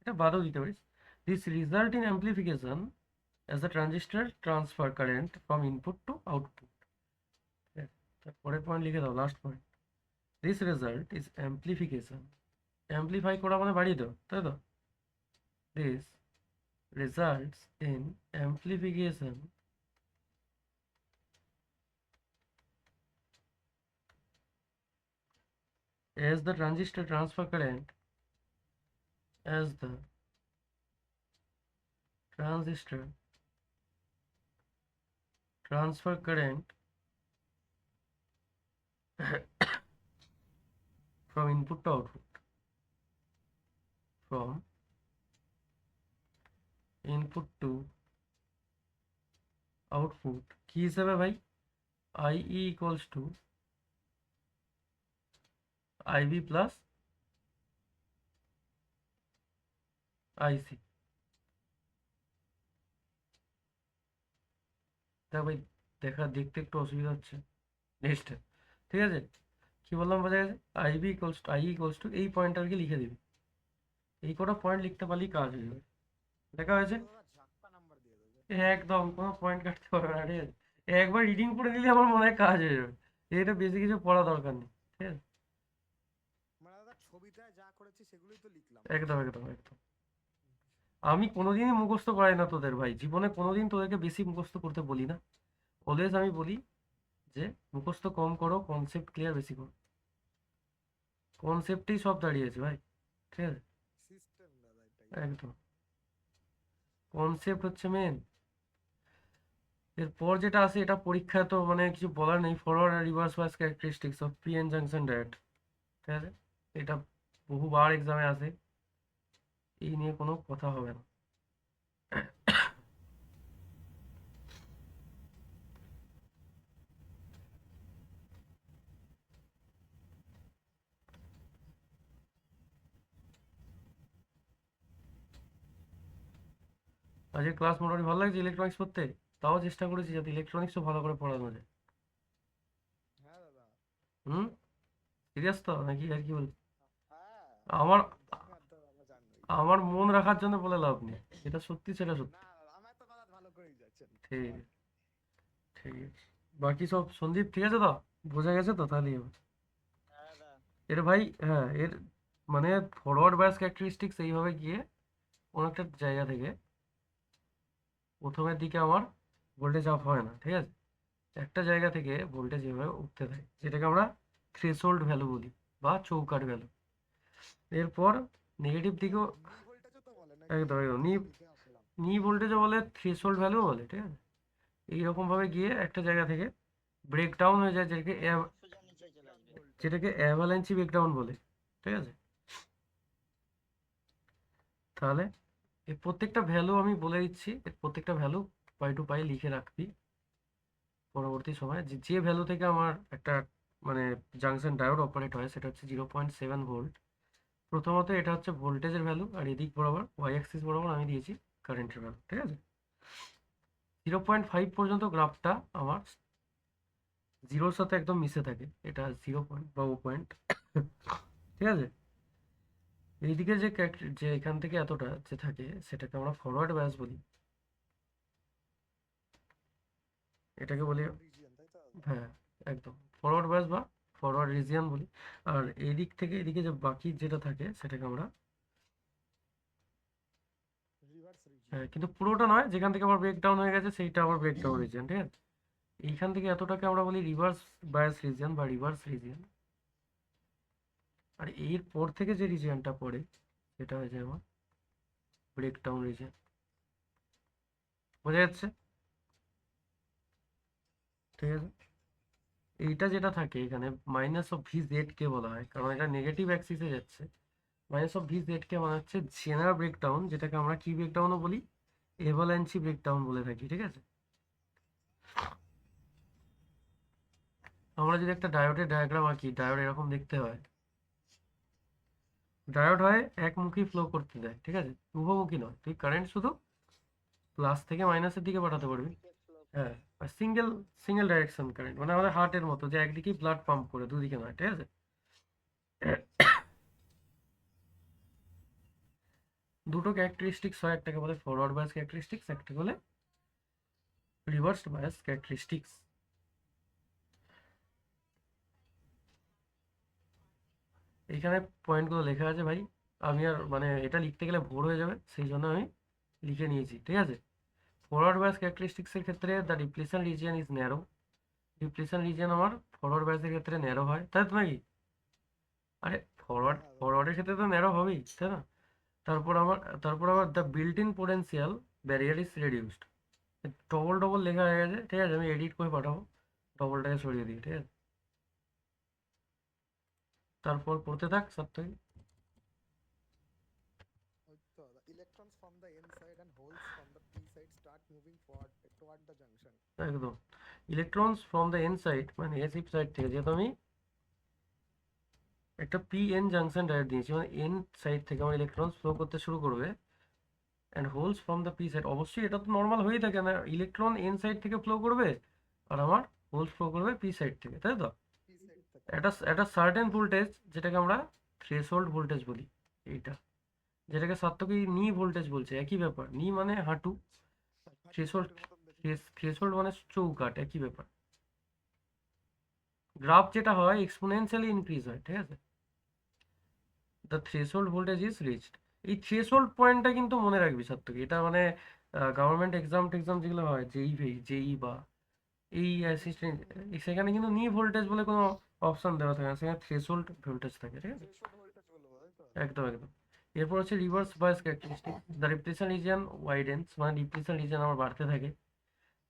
এটা বাদও দিতে পারিস। This result in amplification as the transistor transfer current from input to output. তারপরের point লিখে দাও, last point. This result is amplification. Amplify করা মানে বাড়িয়ে দাও, তাই তো? This results in amplification as the transistor transfer current as the transistor transfer current from input to output, from input to output কি হিসাবে ভাই? IE equals to IB plus IC। তা ভাই দেখতে একটু অসুবিধা হচ্ছে নেক্সট, ঠিক আছে? কি বললাম বোঝা গেছে? IB equals to IE equals to এই পয়েন্টটাকে লিখে দিবি, এই কটা পয়েন্ট লিখতে পারলেই কাজ হয়ে যাবে। লেখা হয়েছে? ঝাক্কা নাম্বার দিয়ে দেবে। একদম কোনো পয়েন্ট কাটতে পারবে না, ঠিক আছে? একবার রিডিং করে দিলে আমার মনে হয় কাজ হয়ে যাবে, এটা বেশি কিছু পড়া দরকার নেই, ঠিক আছে? মানে দাদা ছবিটায় যা করেছি সেগুলোই তো লিখলাম। একদম একদম একদম। আমি কোনোদিনই মুখস্থ করাই না তোদের ভাই, জীবনে কোনোদিন তোদেরকে বেশি মুখস্থ করতে বলি না। অলওয়েজ আমি বলি যে মুখস্থ কম করো, কনসেপ্ট ক্লিয়ার বেশি করো। কনসেপ্টেই সব দাঁড়িয়েছে ভাই, ঠিক আছে? সিস্টেম দাদা এটাই। একদম, কনসেপ্ট হচ্ছে মেন। এরপর যেটা আছে এটা পরীক্ষায় তো মানে কিছু বলার নেই, ফরওয়ার্ড আর reverse bias characteristics of PN junction diode, ঠিক আছে? এটা বহুবার এক্সামে আসে, এই নিয়ে কোনো কথা হবে না। আজকে ক্লাস মোটামুটি ভালো লাগছে ইলেকট্রনিক্স পড়তে, তাও চেষ্টা করেছি যাতে ইলেকট্রনিক্সও ভালো করে পড়ানো যায়। হ্যাঁ দাদা। হুম, সিরিয়াস তো নাকি আর কি বল? হ্যাঁ আমার আমার তো আমরা জানোই। আমার মন রাখার জন্য বলে লাভ নেই, এটা সত্যি সেটা সত্যি। না দাদা আমার তো কথা ভালো করেই যাচ্ছেন। ঠিক আছে, ঠিক আছে। বাকি সব সন্দীপ ঠিক আছে তো? বোঝা গেছে তো তাহলেই হবে। হ্যাঁ দাদা। এর ভাই হ্যাঁ, এর মানে ফরওয়ার্ড বায়াস ক্যারেক্টারিস্টিক্স এইভাবে গিয়ে কোনো একটা জায়গা থেকে প্রথমের দিকে আমার ভোল্টেজ আপ হয় না, ঠিক আছে? একটা জায়গা থেকে ভোল্টেজ এভাবে উঠতে থাকে, যেটাকে আমরা থ্রেশহোল্ড ভ্যালু বলি বা চৌকাঠ ভ্যালু। এরপর নেগেটিভ দিকেও নি ভোল্টেজও তো বলে নাকি? একদম একদম নি লিখে আসলাম। নি ভোল্টেজও বলে, থ্রেশহোল্ড ভ্যালুও বলে, ঠিক আছে? এইরকমভাবে গিয়ে একটা জায়গা থেকে ব্রেকডাউন হয়ে যায়, সোজা নিচে চলে আসবে। যেটাকে অ্যাভালাঞ্চি ব্রেকডাউন বলে, ঠিক আছে? তাহলে এর প্রত্যেকটা ভ্যালু আমি বলে দিচ্ছি, এর প্রত্যেকটা ভ্যালু পাই টু পাই লিখে রাখবি পরবর্তী সময়। যে ভ্যালু থেকে আমার একটা মানে জাংশন ডায়োড অপারেট হয় সেটা হচ্ছে 0.7 ভোল্ট। প্রথমত এটা হচ্ছে ভোল্টেজের ভ্যালু, আর এদিক বরাবর ওয়াই অ্যাক্সিস বরাবর আমি দিয়েছি কারেন্টের ভ্যালু, ঠিক আছে? 0.5 পর্যন্ত গ্রাফটা আমার জিরোর সাথে একদম মিশে থাকে, এটা 0 পয়েন্ট বা 0 পয়েন্ট, ঠিক আছে? এইদিকে যে এখান থেকে এতটা যে থাকে সেটাকে আমরা ফরওয়ার্ড বায়াস বলি, এটাকে বলি রিজিয়ন তাই তো? হ্যাঁ একদম ফরওয়ার্ড বায়াস বা ফরওয়ার্ড রিজিয়ন বলি। আর এই দিক থেকে এদিকে যে বাকি যেটা থাকে সেটাকে আমরা রিভার্স রিজিয়ন। হ্যাঁ, কিন্তু পুরোটা নয়, যেখান থেকে আবার ব্রেকডাউন হয়ে গেছে সেইটা আবার ব্রেকডাউন রিজিয়ন, ঠিক আছে? এইখান থেকে এতটাকে আমরা বলি রিভার্স বায়াস রিজিয়ন বা রিভার্স রিজিয়ন। আর এর পর থেকে যে রিজিয়নটা পড়ে সেটা হয়ে যায় আমার ব্রেকডাউন রিজিয়ন। বোঝা যাচ্ছে? ঠিক আছে, এইটা যেটা থাকে এখানে মাইনাস অফ ভি জেড কে বলা হয়, কারণ এটা নেগেটিভ অ্যাক্সিসে যাচ্ছে। মাইনাস অফ ভি জেড কে মানে হচ্ছে জেনার ব্রেকডাউন, যেটাকে আমরা কি ব্রেকডাউনও বলি, এভালান্সি ব্রেকডাউন বলে থাকি। ঠিক আছে, আমরা যদি একটা ডায়োডের ডায়াগ্রাম আঁকি, ডায়োড এরকম দেখতে হয়। ডায়োড হয় একমুখী ফ্লো করতে দেয়, ঠিক আছে, উভমুখী নয়। তুই কারেন্ট শুধু প্লাস থেকে মাইনাসের দিকে পাঠাতে পারবি। একদিকে ফ্লো হ্যাঁ, সিঙ্গেল সিঙ্গেল ডাইরেকশন কারেন্ট, মানে আমাদের হার্টের মতো, যে একদিকেই ব্লাড পাম্প করে, দুদিকে নয়। ঠিক আছে, দুটো ক্যারেক্টারিস্টিক্স হয়, একটাকে বলে ফরওয়ার্ড বায়াস ক্যারেক্টারিস্টিক্স, একটাকে বলে রিভার্স বায়াস ক্যারেক্টারিস্টিক্স। এইখানে পয়েন্টগুলো লেখা আছে ভাই, আমি আর মানে এটা লিখতে গেলে ভোর হয়ে যাবে, সেই জন্য আমি লিখে নিয়েছি। ঠিক আছে, ফরওয়ার্ড বায়াস ক্যারেক্টারিস্টিক্সের ক্ষেত্রে the depletion region is narrow. Depletion region আমার ফরওয়ার্ড বায়াসের ক্ষেত্রে ন্যারো হয়, তাই তো নাকি? আরে হ্যাঁ ভাই। ফরওয়ার্ডের ক্ষেত্রে তো ন্যারো হবেই, তাই না? তারপর আবার the built in potential barrier is reduced. Double double লেখা হয়ে গেছে, ঠিক আছে, আমি এডিট করে পাঠাবো, ডবলটাকে সরিয়ে দিই। ঠিক আছে, তারপর পড়তে থাক সব থেকে। ওই তো the electrons from the n side and holes from the p side start moving forward toward the junction. একদম, electrons from the N side, মানে এসিপ সাইড থেকে, যেহেতু আমি একটা পি এন জাংশন ডায়োড দিয়েছি, মানে এন সাইড থেকে আমার ইলেকট্রনস ফ্লো করতে শুরু করবে। And holes from the P side, অবশ্যই এটা তো নর্মাল হয়েই থাকে না, ইলেকট্রন এন সাইড থেকে ফ্লো করবে আর আমার হোলস ফ্লো করবে পি সাইড থেকে, তাই তো? p side থেকে একটা সার্টেন ভোল্টেজ, যেটাকে আমরা থ্রেশহোল্ড ভোল্টেজ বলি, এইটা, যেটাকে সার্থকই নি ভোল্টেজ বলছে, একই ব্যাপার। নি মানে হাঁটু, থ্রেশহোল্ড, হাঁটুর মতন দেখতে। থ্রেশহোল্ড মানে চৌকাঠ, একই ব্যাপার। গ্রাফ যেটা হয় এক্সপোনেনশিয়ালি ইনক্রিজ হয়। ঠিক আছে, the threshold voltage is reached. এই থ্রেশহোল্ড পয়েন্টটা কিন্তু মনে রাখবি সার্থকী, এটা মানে গভর্নমেন্ট এক্সাম টেক্সাম যেগুলো হয়, জেই বা এই অ্যাসিস্ট্যান্ট, সেখানে কিন্তু নি ভোল্টেজ বলে কোনো অপশন দেওয়া থাকে না, সেখানে থ্রেশহোল্ড ভোল্টেজ থাকে। ঠিক আছে, থ্রেশহোল্ড ভোল্টেজ বলবো তাই তো? একদম একদম। এরপর হচ্ছে reverse bias characteristic, the depletion region widens, মানে ডিপ্লেশন রিজিয়ন আমার বাড়তে থাকে।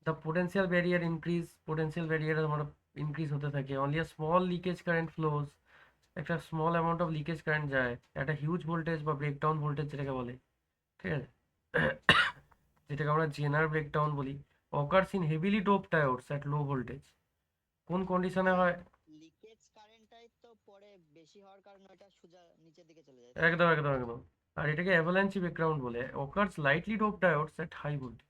The potential barrier increase, potential barrier আমার ইনক্রিজ হতে থাকে। Only a small leakage current flows, একটা small amount of leakage current যায়, একটা হিউজ ভোল্টেজ বা ব্রেকডাউন ভোল্টেজ যেটাকে বলে। ঠিক আছে, যেটাকে আমরা জেনার ব্রেকডাউন বলি, occurs in heavily dope diodes at low voltage. কোন কন্ডিশনে হয়? লিকেজ কারেন্টটাই তো পরে বেশি হওয়ার কারণে এটা সোজা নিচের দিকে চলে যায়, তাই একদম তো? একদম একদম। আর এটাকে অ্যাভালাঞ্চি ব্যাকগ্রাউন্ড বলে, occurs lightly dope diodes at high voltage.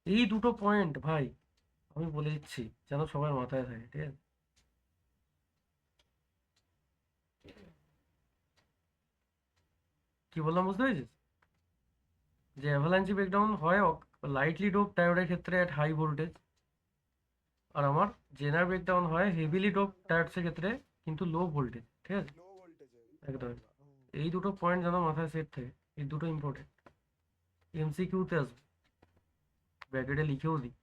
এই দুটো পয়েন্ট ভাই আমি বলে দিচ্ছি, যেন সবার মাথায় থাকে। ঠিক আছে, কি বললাম বুঝতে পেরেছিস? যে অ্যাভালাঞ্চি ব্রেকডাউন হয় লাইটলি ডোপ ডায়োডের ক্ষেত্রে অ্যাট হাই ভোল্টেজ, আর আমার জেনার ব্রেকডাউন হয় হেভিলি ডোপ ডায়োডসের ক্ষেত্রে কিন্তু লো ভোল্টেজ। ঠিক আছে, লো ভোল্টেজে। একদম একদম। হুম। এই দুটো পয়েন্ট যেন মাথায় সেট থাকে, এই দুটো ইম্পর্টেন্ট, এমসিকিউতে আসবে, ব্র্যাকেটে লিখেও দিই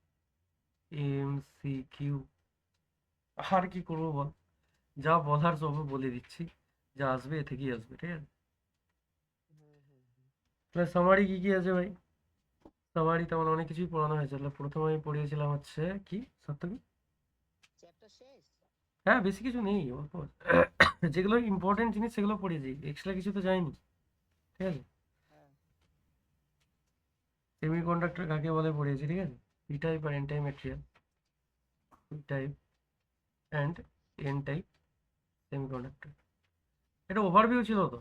এমসিকিউ। আর কি করবো বল, যা বলার সব বলে দিচ্ছি, যা আসবে এ থেকেই আসবে। ঠিক আছে, হুম হুম হুম। তাহলে সামারি কি কি আছে ভাই? সামারি তেমন অনেক কিছুই পড়ানো হয়েছে। তাহলে প্রথমে আমি পড়িয়েছিলাম হচ্ছে কি সত্য কি, চ্যাপ্টার শেষ। হ্যাঁ বেশি কিছু নেই, অল্প যেগুলো ইম্পর্টেন্ট জিনিস সেগুলো পড়িয়েছি, এক্সট্রা কিছু তো যায়নি। ঠিক আছে, হ্যাঁ। সেমি কন্ডাক্টর কাকে বলে পড়িয়েছি। ঠিক আছে, পি টাইপ আর N type material, P type and N type semiconductor. এটা ওভারভিউ ছিল তো,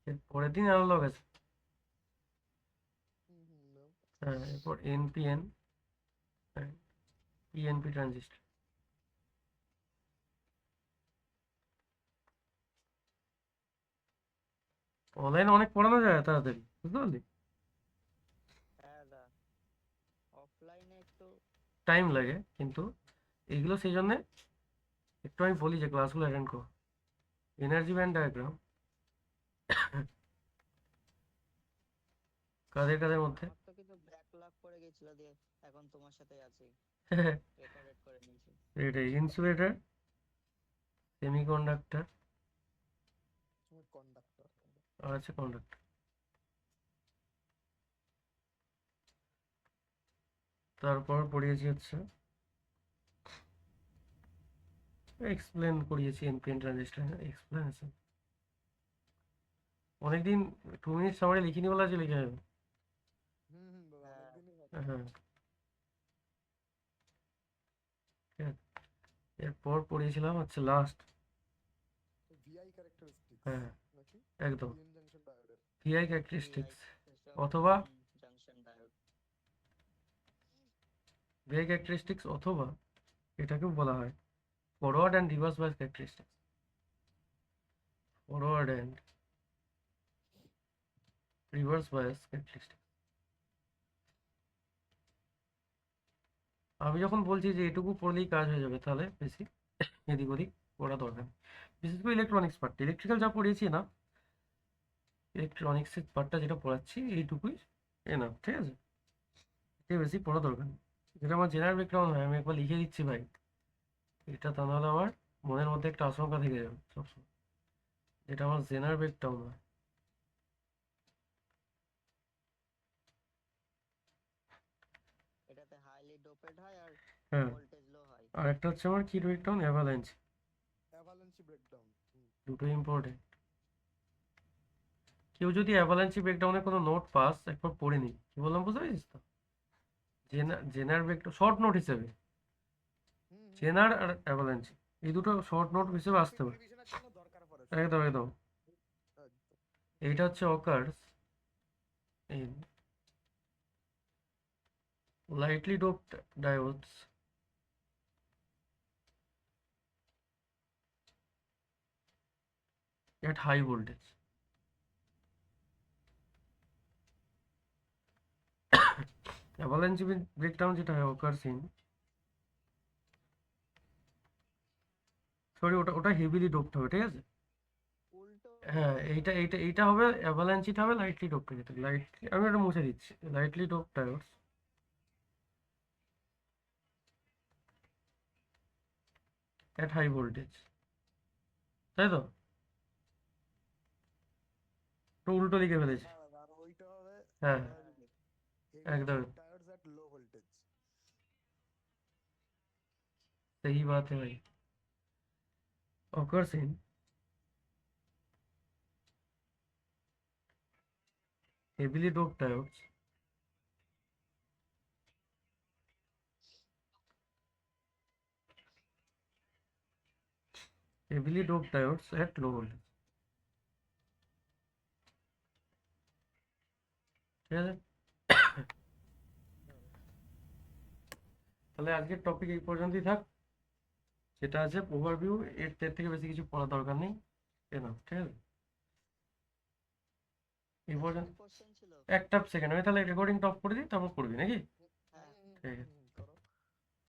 এর পরের দিন অ্যানালগ আছে। হুম হুম, নাও। হ্যাঁ, এরপর এনপিএন, ইএনপি ট্রানজিস্টর। অনলাইনে অনেক পড়ানো যায় তাড়াতাড়ি, বুঝতে পারলি? হ্যাঁ দা, অফলাইনে একটু টাইম লাগে কিন্তু, এইগুলো সেই জন্যে একটু আমি বলি যে ক্লাসগুলো অ্যাটেন্ড করো। এনার্জি ব্যান্ড ডায়াগ্রাম কাদের কাদের মধ্যে? আমার তো কিছু ব্যাকলগ পড়ে গেছিল, দিয়ে এখন তোমার সাথে আছি, রেকর্ডেড করে নিয়েছি। এটাই ইনসুলেটর, সেমিকন্ডাক্টর, কন্ডাক্টর। আর আছে কন্ডাক্টর। তারপর পড়িয়েছি হচ্ছে এক্সপ্লেন করিয়েছি এনপিএন ট্রানজিস্টর এক্সপ্লেনেশন। অনেকদিন 2 মিনিট সামারি লিখিনি বলা আছে লিখে যাবে। দাদা হ্যাঁ। অনেকদিনই হ্যাঁ ঠিক আছে। এরপর পড়িয়েছিলাম হচ্ছে লাস্ট, ভিআই ক্যারেক্টারিস্টিক্স হ্যাঁ নাকি একদম পিএন জাংশন ডায়োডের। ভিআই ক্যারেক্টারিস্টিক্স অথবা জাংশন ডায়োড। ভিআই ক্যারেক্টারিস্টিক্স অথবা এটাকেও বলা হয় forward and reverse bias characteristics. Forward and reverse bias characteristics. আমি যখন বলছি যে এটুকু পড়লেই কাজ হয়ে যাবে, তাহলে বেশি এদিক ওদিক পড়া দরকার নেই। বিশেষ করে ইলেকট্রনিক্স পার্ট, ইলেকট্রিক্যাল যা পড়িয়েছি না, ইলেকট্রনিক্সের পার্টটা যেটা পড়াচ্ছি এইটুকুই এনাফ, ঠিক আছে? এর বেশি পড়া দরকার নেই। যেটা আমার জেনারেল ব্যাকগ্রাউন্ড হয় আমি একবার লিখে দিচ্ছি ভাই, এটা তা নাহলে আমার মনের মধ্যে একটা আশঙ্কা থেকে যাবে সবসময়, যেটা আমার জেনারেল ব্যাকগ্রাউন্ড হয়। এটাতে হাইলি ডোপেড হয় আর হ্যাঁ, ভোল্টেজ লো হয়। আর একটা হচ্ছে আমার কি ব্রেকডাউন, অ্যাভালাঞ্চ, অ্যাভালাঞ্চি ব্রেকডাউন। দুটোই ইম্পর্টেন্ট। কেউ যদি অ্যাভালাঞ্চি ব্রেকডাউনে কোনো নোট পাস একবার পড়ে নি, কি বললাম বুঝতে পেরেছিস তো? জেনার ব্রেকডাউন শর্ট নোট হিসেবে, জেনার আর অ্যাভালাঞ্চি এই দুটো শর্ট নোট হিসেবে আসতে পারে। রিভিশনের জন্য দরকার পড়ে। একদম একদম। এইটা হচ্ছে occurs in lightly doped diodes at high voltage. Avalanche breakdown যেটা হয় occurs in, সরি ওটা হেভিলি ডোপড হবে, ঠিক আছে? উল্টো হ্যাঁ এইটা হবে অ্যাভালাঞ্চিটা হবে লাইটলি ডোপড, যেটা লাইটলি, আমি এটা মুছে দিচ্ছি, lightly doped diodes at high voltage, তাই তো? তো উল্টো লিখে ফেলেছি। আর ওইটা হবে হ্যাঁ একদম ডায়োডস এট লো ভোল্টেজ। सही बात है भाई। occurs in heavily doped diodes at low voltage, ঠিক আছে? তাহলে আজকের টপিক এই পর্যন্তই থাক, যেটা আছে ওভারভিউ, এর থেকে বেশি কিছু পড়ার দরকার নেই, এনাফ, ঠিক আছে? এই পর্যন্ত কোশ্চেন ছিল। একটা সেকেন্ড, আমি তাহলে রেকর্ডিং টপ করে দিই, তারপর করবি নাকি? হ্যাঁ। ঠিক আছে।